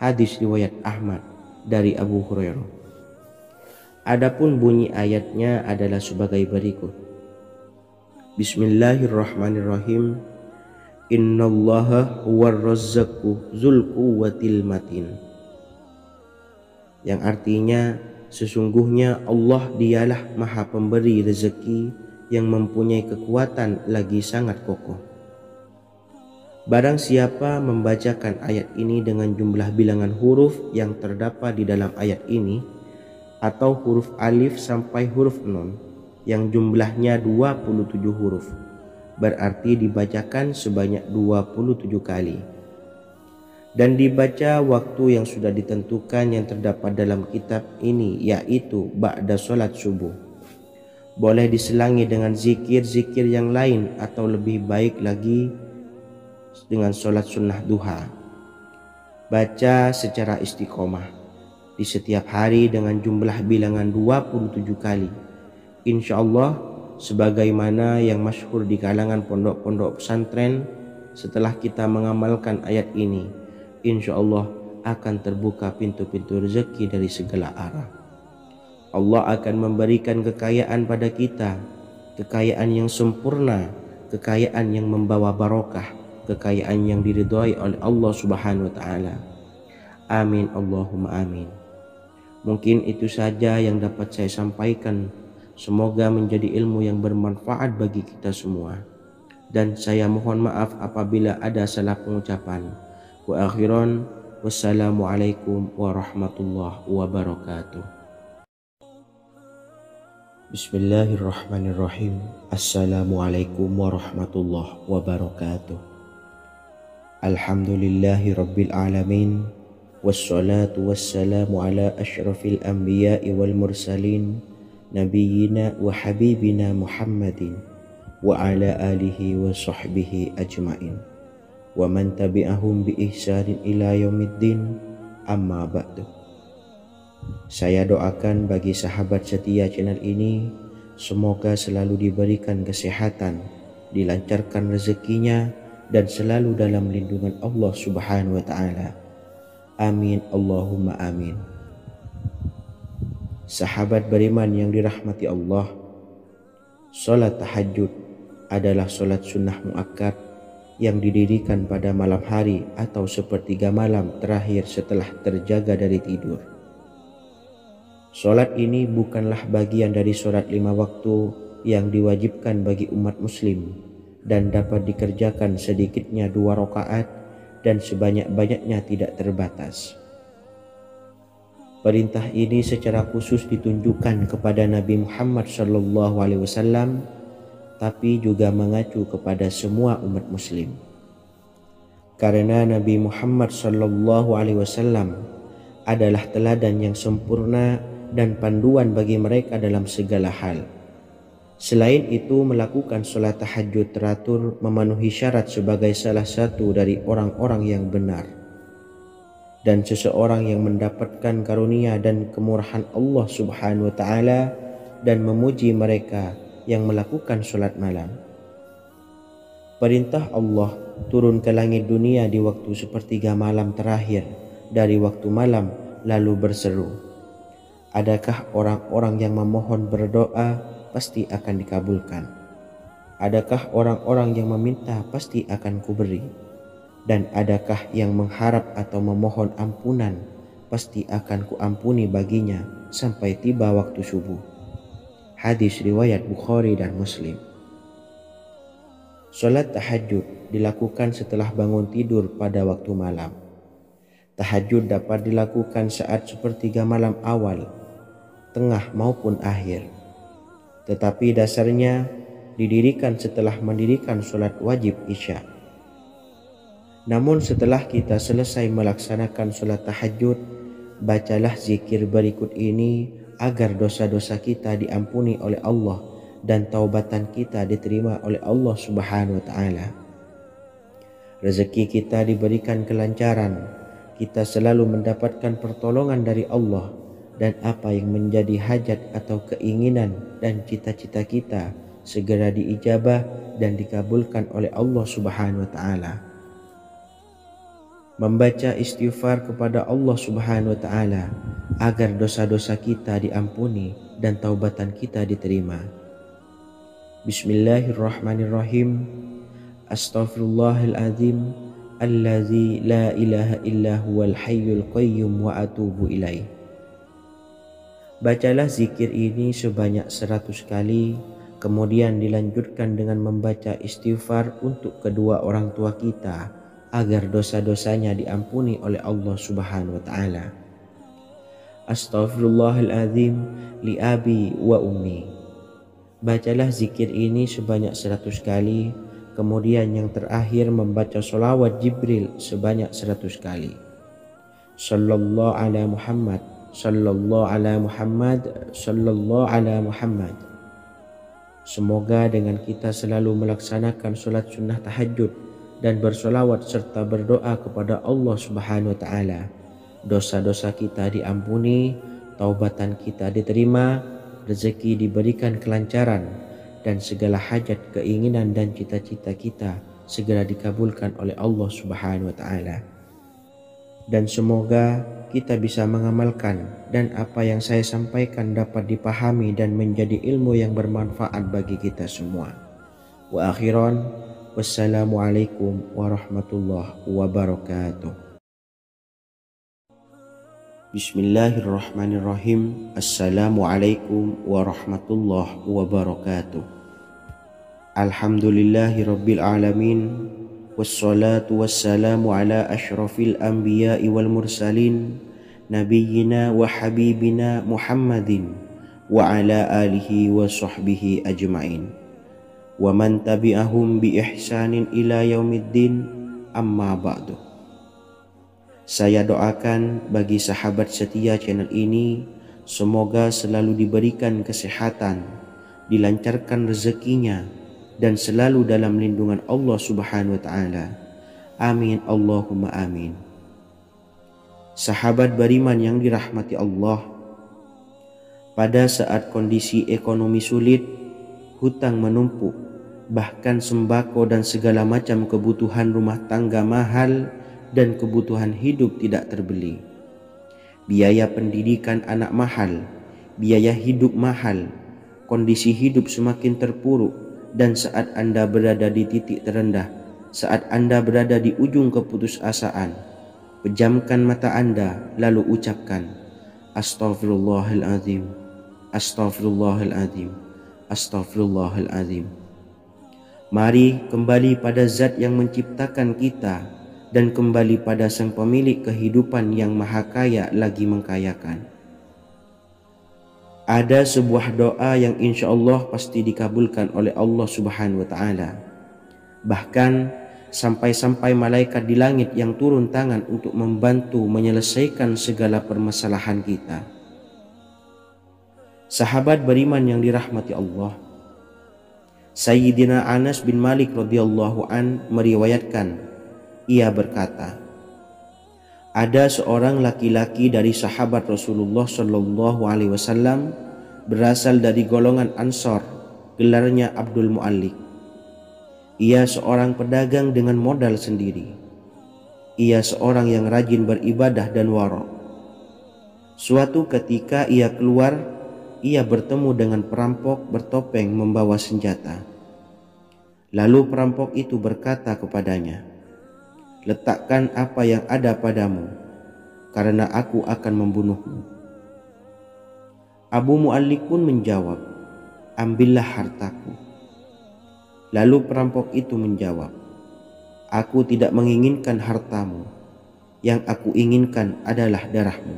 Hadis riwayat Ahmad dari Abu Hurairah. Adapun bunyi ayatnya adalah sebagai berikut. Bismillahirrahmanirrahim. Innallaha huwar razzaqu dzul quwwatil matin. Yang artinya, sesungguhnya Allah dialah maha pemberi rezeki yang mempunyai kekuatan lagi sangat kokoh. Barang siapa membacakan ayat ini dengan jumlah bilangan huruf yang terdapat di dalam ayat ini, atau huruf alif sampai huruf nun yang jumlahnya 27 huruf, berarti dibacakan sebanyak 27 kali, dan dibaca waktu yang sudah ditentukan yang terdapat dalam kitab ini, yaitu ba'da sholat subuh. Boleh diselangi dengan zikir-zikir yang lain atau lebih baik lagi dengan sholat sunnah duha. Baca secara istiqomah di setiap hari dengan jumlah bilangan 27 kali. Insya Allah, sebagaimana yang masyhur di kalangan pondok-pondok pesantren, setelah kita mengamalkan ayat ini, insya Allah akan terbuka pintu-pintu rezeki dari segala arah. Allah akan memberikan kekayaan pada kita, kekayaan yang sempurna, kekayaan yang membawa barokah, kekayaan yang diridhai oleh Allah Subhanahu wa taala. Amin Allahumma amin. Mungkin itu saja yang dapat saya sampaikan. Semoga menjadi ilmu yang bermanfaat bagi kita semua. Dan saya mohon maaf apabila ada salah pengucapan. Wa akhiran, wassalamualaikum warahmatullahi wabarakatuh. Bismillahirrahmanirrahim. Assalamualaikum warahmatullahi wabarakatuh. Alhamdulillahi rabbil alamin. Wassalatu wassalamu ala asyrafil anbiya'i wal mursalin, nabiyyina wa habibina Muhammadin wa ala alihi wa sahbihi ajmain wa man tabi'ahum bi ihsanin ila yaumiddin, amma ba'du. Saya doakan bagi sahabat setia channel ini, semoga selalu diberikan kesehatan, dilancarkan rezekinya, dan selalu dalam lindungan Allah Subhanahu wa taala. Amin Allahumma amin. Sahabat beriman yang dirahmati Allah, salat tahajud adalah salat sunnah muakkad yang didirikan pada malam hari atau sepertiga malam terakhir setelah terjaga dari tidur. Salat ini bukanlah bagian dari salat 5 waktu yang diwajibkan bagi umat muslim dan dapat dikerjakan sedikitnya 2 rakaat dan sebanyak-banyaknya tidak terbatas. Perintah ini secara khusus ditunjukkan kepada Nabi Muhammad SAW, tapi juga mengacu kepada semua umat muslim. Karena Nabi Muhammad SAW adalah teladan yang sempurna dan panduan bagi mereka dalam segala hal. Selain itu, melakukan sholat tahajud teratur memenuhi syarat sebagai salah satu dari orang-orang yang benar. Dan seseorang yang mendapatkan karunia dan kemurahan Allah Subhanahu wa taala dan memuji mereka yang melakukan sholat malam. Perintah Allah turun ke langit dunia di waktu sepertiga malam terakhir dari waktu malam lalu berseru, adakah orang-orang yang memohon berdoa pasti akan dikabulkan? Adakah orang-orang yang meminta pasti akan kuberi? Dan adakah yang mengharap atau memohon ampunan pasti akan kuampuni baginya sampai tiba waktu subuh. Hadis riwayat Bukhari dan Muslim. Salat tahajud dilakukan setelah bangun tidur pada waktu malam. Tahajud dapat dilakukan saat sepertiga malam awal, tengah maupun akhir. Tetapi dasarnya didirikan setelah mendirikan sholat wajib isya. Namun setelah kita selesai melaksanakan sholat tahajud, bacalah zikir berikut ini agar dosa-dosa kita diampuni oleh Allah dan taubatan kita diterima oleh Allah Subhanahu wa taala. Rezeki kita diberikan kelancaran, kita selalu mendapatkan pertolongan dari Allah, dan apa yang menjadi hajat atau keinginan dan cita-cita kita segera diijabah dan dikabulkan oleh Allah Subhanahu wa taala. Membaca istighfar kepada Allah Subhanahu wa taala agar dosa-dosa kita diampuni dan taubatan kita diterima. Bismillahirrahmanirrahim. Astaghfirullahaladzim allazi la ilaha illa huwal hayyul qayyum wa atubu ilaih. Bacalah zikir ini sebanyak 100 kali, kemudian dilanjutkan dengan membaca istighfar untuk kedua orang tua kita agar dosa-dosanya diampuni oleh Allah Subhanahu wa taala. Astaghfirullahaladzim li abi wa ummi. Bacalah zikir ini sebanyak 100 kali, kemudian yang terakhir membaca sholawat Jibril sebanyak 100 kali. Sallallahu ala Muhammad, sallallahu ala Muhammad, sallallahu ala Muhammad. Semoga dengan kita selalu melaksanakan sholat sunnah tahajud dan bersolawat serta berdoa kepada Allah Subhanahu wa Ta'ala, dosa-dosa kita diampuni, taubatan kita diterima, rezeki diberikan kelancaran, dan segala hajat, keinginan dan cita-cita kita segera dikabulkan oleh Allah Subhanahu wa Ta'ala. Dan semoga kita bisa mengamalkan dan apa yang saya sampaikan dapat dipahami dan menjadi ilmu yang bermanfaat bagi kita semua. Wa akhiran, wassalamualaikum warahmatullahi wabarakatuh. Bismillahirrahmanirrahim. Assalamualaikum warahmatullahi wabarakatuh. Alhamdulillahi rabbil alamin. Wassalatu wassalamu ala ashrafil anbiya'i wal mursalin, nabiyyina wa habibina Muhammadin wa ala alihi wa sahbihi ajma'in wa man tabi'ahum bi ihsanin ila yaumiddin, amma ba'du. Saya doakan bagi sahabat setia channel ini, semoga selalu diberikan kesehatan, dilancarkan rezekinya, dan selalu dalam lindungan Allah Subhanahu wa Ta'ala. Amin Allahumma amin. Sahabat beriman yang dirahmati Allah, pada saat kondisi ekonomi sulit, hutang menumpuk, bahkan sembako dan segala macam kebutuhan rumah tangga mahal dan kebutuhan hidup tidak terbeli. Biaya pendidikan anak mahal, biaya hidup mahal, kondisi hidup semakin terpuruk. Dan saat Anda berada di titik terendah, saat Anda berada di ujung keputusasaan, pejamkan mata Anda lalu ucapkan Astaghfirullahaladzim, Astaghfirullahaladzim, Astaghfirullahaladzim. Mari kembali pada Zat yang menciptakan kita dan kembali pada Sang Pemilik kehidupan yang maha kaya lagi mengkayakan. Ada sebuah doa yang insya Allah pasti dikabulkan oleh Allah Subhanahu wa Ta'ala. Bahkan sampai-sampai malaikat di langit yang turun tangan untuk membantu menyelesaikan segala permasalahan kita. Sahabat beriman yang dirahmati Allah, Sayyidina Anas bin Malik radhiyallahu an meriwayatkan, ia berkata, ada seorang laki-laki dari sahabat Rasulullah Shallallahu Alaihi Wasallam berasal dari golongan Ansor, gelarnya Abdul Mu'allik. Ia seorang pedagang dengan modal sendiri. Ia seorang yang rajin beribadah dan wara'. Suatu ketika ia keluar, ia bertemu dengan perampok bertopeng membawa senjata. Lalu perampok itu berkata kepadanya, letakkan apa yang ada padamu, karena aku akan membunuhmu. Abu Mu'allik pun menjawab, ambillah hartaku. Lalu perampok itu menjawab, aku tidak menginginkan hartamu, yang aku inginkan adalah darahmu.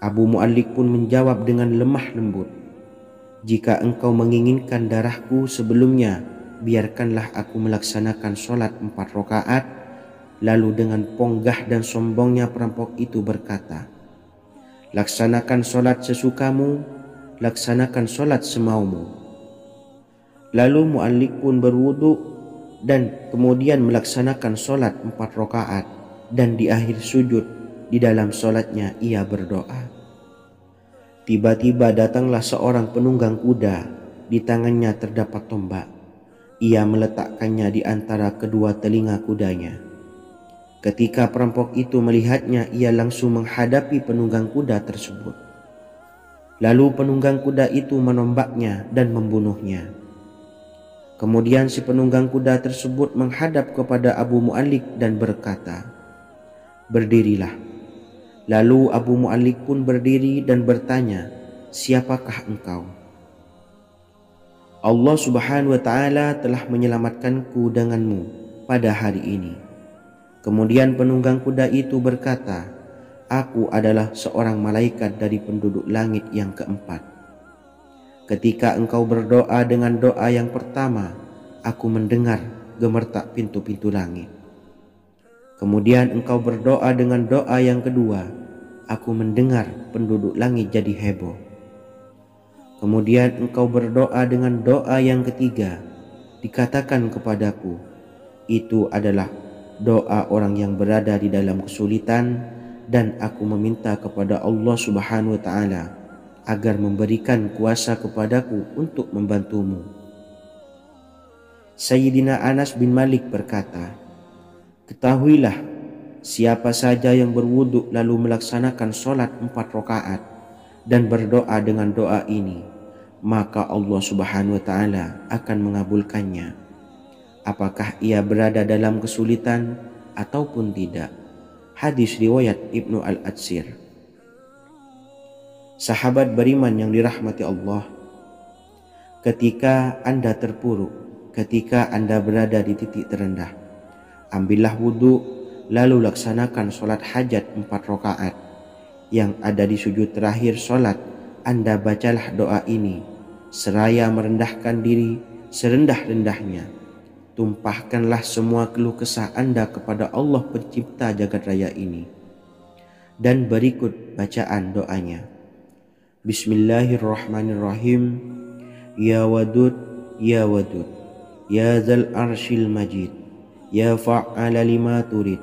Abu Mu'allik pun menjawab dengan lemah lembut, jika engkau menginginkan darahku sebelumnya, biarkanlah aku melaksanakan sholat 4 rakaat. Lalu dengan ponggah dan sombongnya perampok itu berkata, laksanakan sholat sesukamu, laksanakan sholat semaumu. Lalu Mu'allik pun berwudu dan kemudian melaksanakan sholat 4 rakaat, dan di akhir sujud di dalam sholatnya ia berdoa. Tiba-tiba datanglah seorang penunggang kuda, di tangannya terdapat tombak. Ia meletakkannya di antara kedua telinga kudanya. Ketika perampok itu melihatnya, ia langsung menghadapi penunggang kuda tersebut. Lalu penunggang kuda itu menombaknya dan membunuhnya. Kemudian si penunggang kuda tersebut menghadap kepada Abu Mu'allik dan berkata, berdirilah. Lalu Abu Mu'allik pun berdiri dan bertanya, siapakah engkau? Allah Subhanahu wa Ta'ala telah menyelamatkanku denganmu pada hari ini. Kemudian penunggang kuda itu berkata, aku adalah seorang malaikat dari penduduk langit yang keempat. Ketika engkau berdoa dengan doa yang pertama, aku mendengar gemertak pintu-pintu langit. Kemudian engkau berdoa dengan doa yang kedua, aku mendengar penduduk langit jadi heboh. Kemudian engkau berdoa dengan doa yang ketiga, dikatakan kepadaku, Itu adalah doa orang yang berada di dalam kesulitan, dan aku meminta kepada Allah Subhanahu wa taala agar memberikan kuasa kepadaku untuk membantumu. Sayyidina Anas bin Malik berkata, "Ketahuilah, siapa saja yang berwudu lalu melaksanakan sholat 4 rakaat dan berdoa dengan doa ini, maka Allah Subhanahu wa taala akan mengabulkannya, apakah ia berada dalam kesulitan ataupun tidak." Hadis riwayat Ibnu Al-Atsir. Sahabat beriman yang dirahmati Allah, ketika Anda terpuruk, ketika Anda berada di titik terendah, ambillah wudhu lalu laksanakan sholat hajat 4 rakaat. Yang ada di sujud terakhir sholat, Anda bacalah doa ini seraya merendahkan diri serendah-rendahnya. Tumpahkanlah semua keluh kesah Anda kepada Allah pencipta jagat raya ini. Dan berikut bacaan doanya. Bismillahirrahmanirrahim. Ya Wadud, Ya Wadud, Ya Dzal Arsyil Majid, Ya Fa'ala lima turid,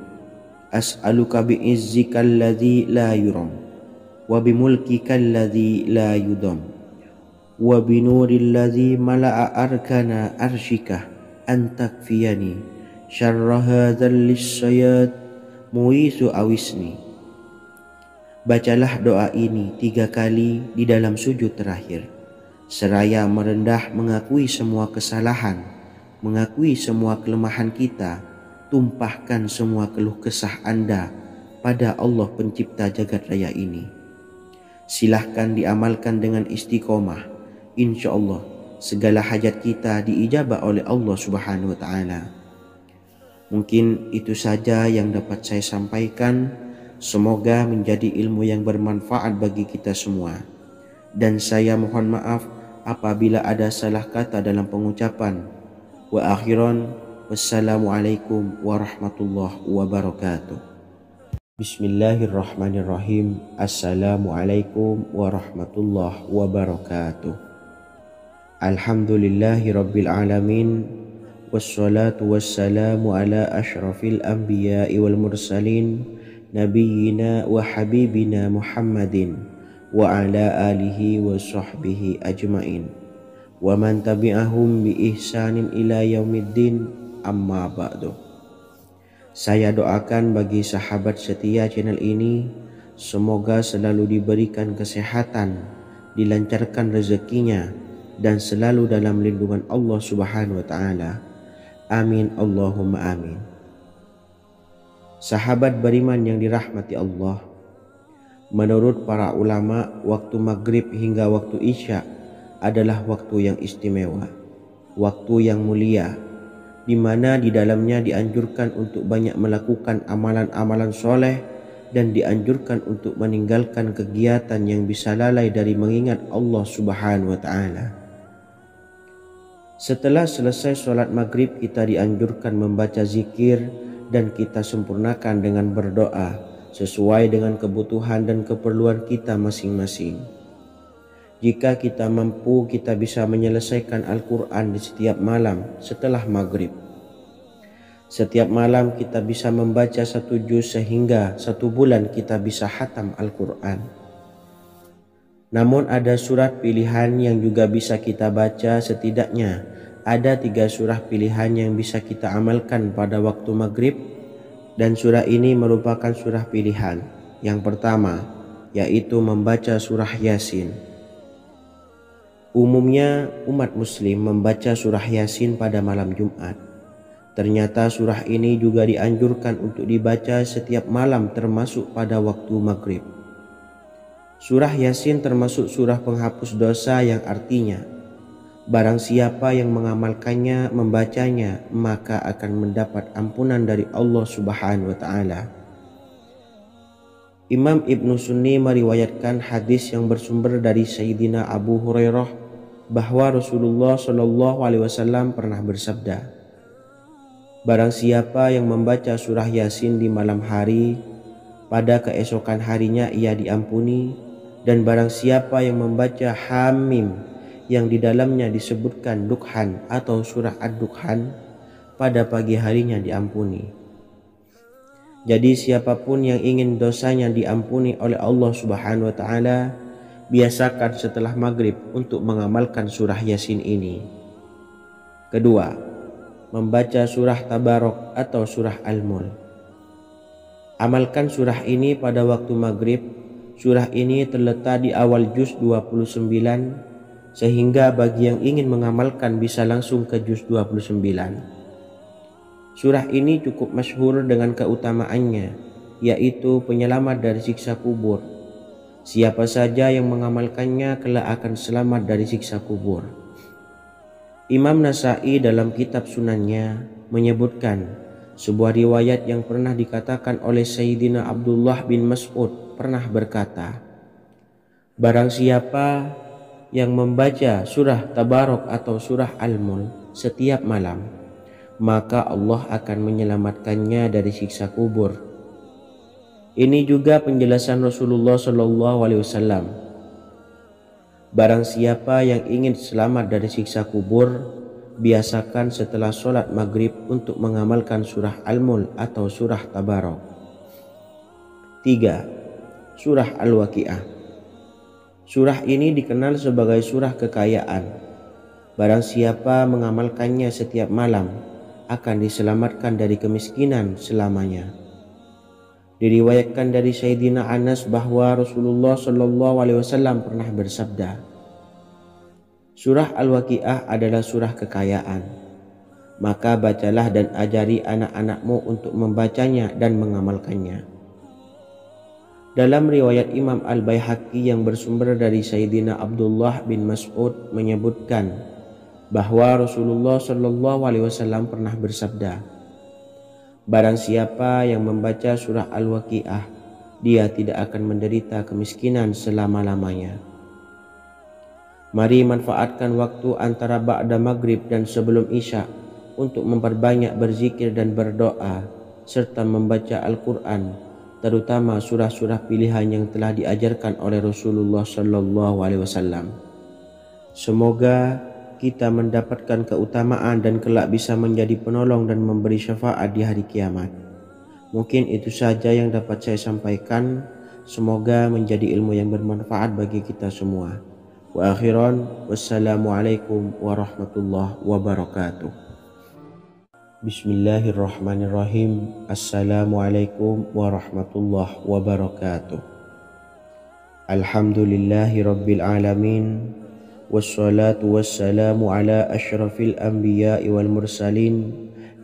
as'aluka bi'izzikal ladzi la yuram, wa bimulkikal ladzi la yudam, wa binuril ladzi mala'a arkana arsyikah, antakfiyani syarra hadzal lisyayat muisu awisni. Bacalah doa ini 3 kali di dalam sujud terakhir, seraya merendah mengakui semua kesalahan, mengakui semua kelemahan kita. Tumpahkan semua keluh kesah Anda pada Allah pencipta jagat raya ini. Silahkan diamalkan dengan istiqomah. Insya Allah segala hajat kita diijabah oleh Allah Subhanahu wa taala. Mungkin itu saja yang dapat saya sampaikan. Semoga menjadi ilmu yang bermanfaat bagi kita semua. Dan saya mohon maaf apabila ada salah kata dalam pengucapan. Wa akhiran, wassalamualaikum warahmatullahi wabarakatuh. Bismillahirrahmanirrahim. Assalamualaikum warahmatullahi wabarakatuh. Alhamdulillahi rabbil alamin, wassalatu wassalamu ala ashrafil anbiya'i wal mursalin, nabiyyina wa habibina Muhammadin wa ala alihi wa sahbihi ajmain, wa man tabi'ahum bi ihsanin ila yaumiddin, amma ba'du. Saya doakan bagi sahabat setia channel ini, semoga selalu diberikan kesehatan, dilancarkan rezekinya, dan selalu dalam lindungan Allah Subhanahu wa taala. Amin Allahumma amin. Sahabat beriman yang dirahmati Allah, menurut para ulama, waktu maghrib hingga waktu isya adalah waktu yang istimewa, waktu yang mulia, di mana di dalamnya dianjurkan untuk banyak melakukan amalan-amalan soleh dan dianjurkan untuk meninggalkan kegiatan yang bisa lalai dari mengingat Allah Subhanahu wa taala. Setelah selesai sholat maghrib, kita dianjurkan membaca zikir dan kita sempurnakan dengan berdoa sesuai dengan kebutuhan dan keperluan kita masing-masing. Jika kita mampu, kita bisa menyelesaikan Al-Quran di setiap malam setelah maghrib. Setiap malam kita bisa membaca 1 juz sehingga 1 bulan kita bisa khatam Al-Quran. Namun ada surat pilihan yang juga bisa kita baca. Setidaknya ada 3 surah pilihan yang bisa kita amalkan pada waktu maghrib, dan surah ini merupakan surah pilihan. Yang pertama yaitu membaca surah Yasin. Umumnya umat muslim membaca surah Yasin pada malam Jumat. Ternyata surah ini juga dianjurkan untuk dibaca setiap malam termasuk pada waktu maghrib. Surah Yasin termasuk surah penghapus dosa yang artinya barang siapa yang mengamalkannya, membacanya, maka akan mendapat ampunan dari Allah Subhanahu wa taala. Imam Ibnu Sunni meriwayatkan hadis yang bersumber dari Sayyidina Abu Hurairah bahwa Rasulullah Shallallahu alaihi wasallam pernah bersabda, barang siapa yang membaca surah Yasin di malam hari, pada keesokan harinya ia diampuni. Dan barang siapa yang membaca Hamim yang di dalamnya disebutkan Dukhan atau surah Ad-Dukhan, pada pagi harinya diampuni. Jadi siapapun yang ingin dosanya diampuni oleh Allah Subhanahu wa taala, biasakan setelah maghrib untuk mengamalkan surah Yasin ini. Kedua, membaca surah Tabarok atau surah Al-Mulk. Amalkan surah ini pada waktu maghrib. Surah ini terletak di awal juz 29, sehingga bagi yang ingin mengamalkan bisa langsung ke juz 29. Surah ini cukup masyhur dengan keutamaannya, yaitu penyelamat dari siksa kubur. Siapa saja yang mengamalkannya kelak akan selamat dari siksa kubur. Imam Nasa'i dalam kitab Sunannya menyebutkan sebuah riwayat yang pernah dikatakan oleh Sayyidina Abdullah bin Mas'ud pernah berkata, barang siapa yang membaca surah Tabarok atau surah Al-Mulk setiap malam, maka Allah akan menyelamatkannya dari siksa kubur. Ini juga penjelasan Rasulullah SAW. Barang siapa yang ingin selamat dari siksa kubur, biasakan setelah sholat maghrib untuk mengamalkan surah Al-Mulk atau surah Tabarok. 3. Surah Al-Waqiah. Surah ini dikenal sebagai surah kekayaan. Barang siapa mengamalkannya setiap malam, akan diselamatkan dari kemiskinan selamanya. Diriwayatkan dari Sayyidina Anas bahwa Rasulullah SAW pernah bersabda, surah Al-Waqiah adalah surah kekayaan. Maka bacalah dan ajari anak-anakmu untuk membacanya dan mengamalkannya. Dalam riwayat Imam Al-Baihaqi yang bersumber dari Sayyidina Abdullah bin Mas'ud menyebutkan bahwa Rasulullah SAW pernah bersabda, barang siapa yang membaca surah Al-Waqiah, dia tidak akan menderita kemiskinan selama-lamanya. Mari manfaatkan waktu antara ba'da maghrib dan sebelum isya untuk memperbanyak berzikir dan berdoa serta membaca Al-Quran, terutama surah-surah pilihan yang telah diajarkan oleh Rasulullah SAW. Semoga kita mendapatkan keutamaan dan kelak bisa menjadi penolong dan memberi syafaat di hari kiamat. Mungkin itu saja yang dapat saya sampaikan. Semoga menjadi ilmu yang bermanfaat bagi kita semua. Wa akhiran, wassalamualaikum warahmatullahi wabarakatuh. Bismillahirrahmanirrahim. Assalamualaikum warahmatullahi wabarakatuh. Alhamdulillahi rabbil alamin. Wassalatu wassalamu ala asyrafil anbiya'i wal mursalin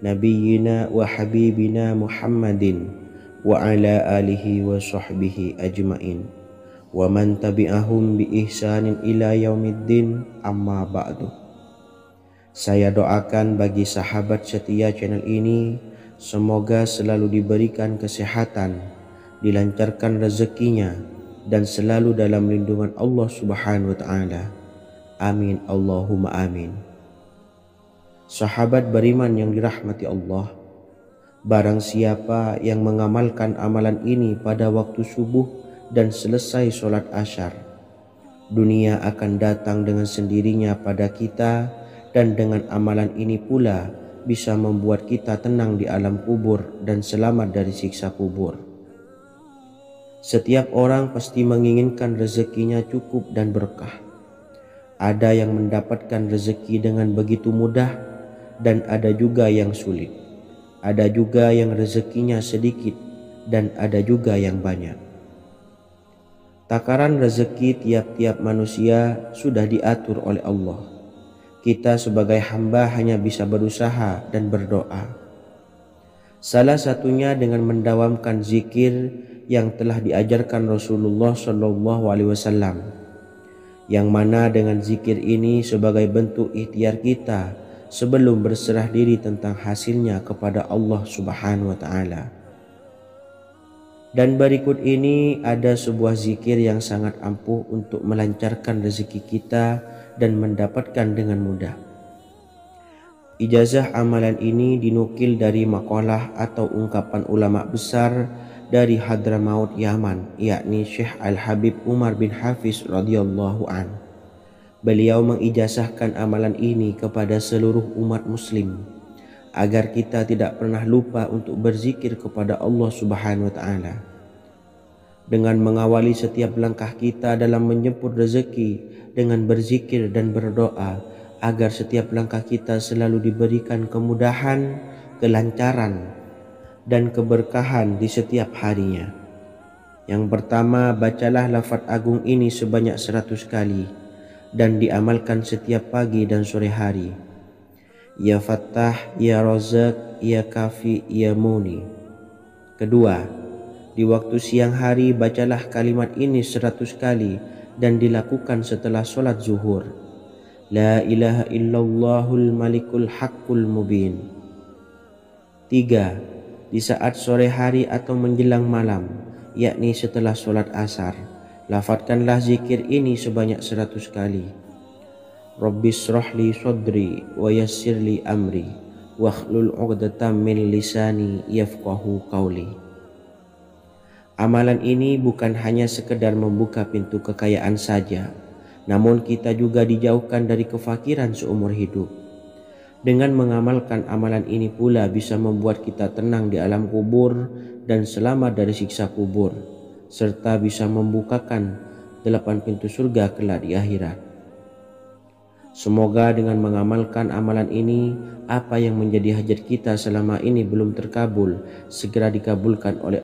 nabiyyina wa habibina Muhammadin wa ala alihi wa sahbihi ajmain wa man tabi'ahum bi ihsanin ila yaumiddin, amma ba'du. Saya doakan bagi sahabat setia channel ini, semoga selalu diberikan kesehatan, dilancarkan rezekinya, dan selalu dalam lindungan Allah Subhanahu wa ta'ala. Amin Allahumma amin. Sahabat beriman yang dirahmati Allah, barang siapa yang mengamalkan amalan ini pada waktu subuh dan selesai sholat asyar, dunia akan datang dengan sendirinya pada kita, dan dengan amalan ini pula bisa membuat kita tenang di alam kubur dan selamat dari siksa kubur. Setiap orang pasti menginginkan rezekinya cukup dan berkah. Ada yang mendapatkan rezeki dengan begitu mudah dan ada juga yang sulit. Ada juga yang rezekinya sedikit dan ada juga yang banyak. Takaran rezeki tiap-tiap manusia sudah diatur oleh Allah. Kita sebagai hamba hanya bisa berusaha dan berdoa. Salah satunya dengan mendawamkan zikir yang telah diajarkan Rasulullah SAW. Yang mana dengan zikir ini sebagai bentuk ikhtiar kita sebelum berserah diri tentang hasilnya kepada Allah Subhanahu wa ta'ala. Dan berikut ini ada sebuah zikir yang sangat ampuh untuk melancarkan rezeki kita dan mendapatkan dengan mudah. Ijazah amalan ini dinukil dari makalah atau ungkapan ulama besar dari Hadramaut Yaman, yakni Syekh Al-Habib Umar bin Hafiz radhiyallahu an. Beliau mengijazahkan amalan ini kepada seluruh umat muslim agar kita tidak pernah lupa untuk berzikir kepada Allah Subhanahu wa taala. Dengan mengawali setiap langkah kita dalam menjemput rezeki dengan berzikir dan berdoa agar setiap langkah kita selalu diberikan kemudahan, kelancaran, dan keberkahan di setiap harinya. Yang pertama, bacalah lafaz agung ini sebanyak 100 kali dan diamalkan setiap pagi dan sore hari. Ya Fattah, Ya Razak, Ya Kafi, Ya Muni. Kedua, di waktu siang hari bacalah kalimat ini 100 kali dan dilakukan setelah sholat zuhur. La ilaha illallahul malikul haqqul mubin. Tiga, di saat sore hari atau menjelang malam, yakni setelah sholat asar, lafadzkanlah zikir ini sebanyak 100 kali. Rabbishrahli sodri wa yassirli amri wakhlul 'uqdatam min lisani yafqahu qawli. Amalan ini bukan hanya sekedar membuka pintu kekayaan saja, namun kita juga dijauhkan dari kefakiran seumur hidup. Dengan mengamalkan amalan ini pula bisa membuat kita tenang di alam kubur dan selamat dari siksa kubur, serta bisa membukakan 8 pintu surga kelak di akhirat. Semoga dengan mengamalkan amalan ini, apa yang menjadi hajat kita selama ini belum terkabul, segera dikabulkan oleh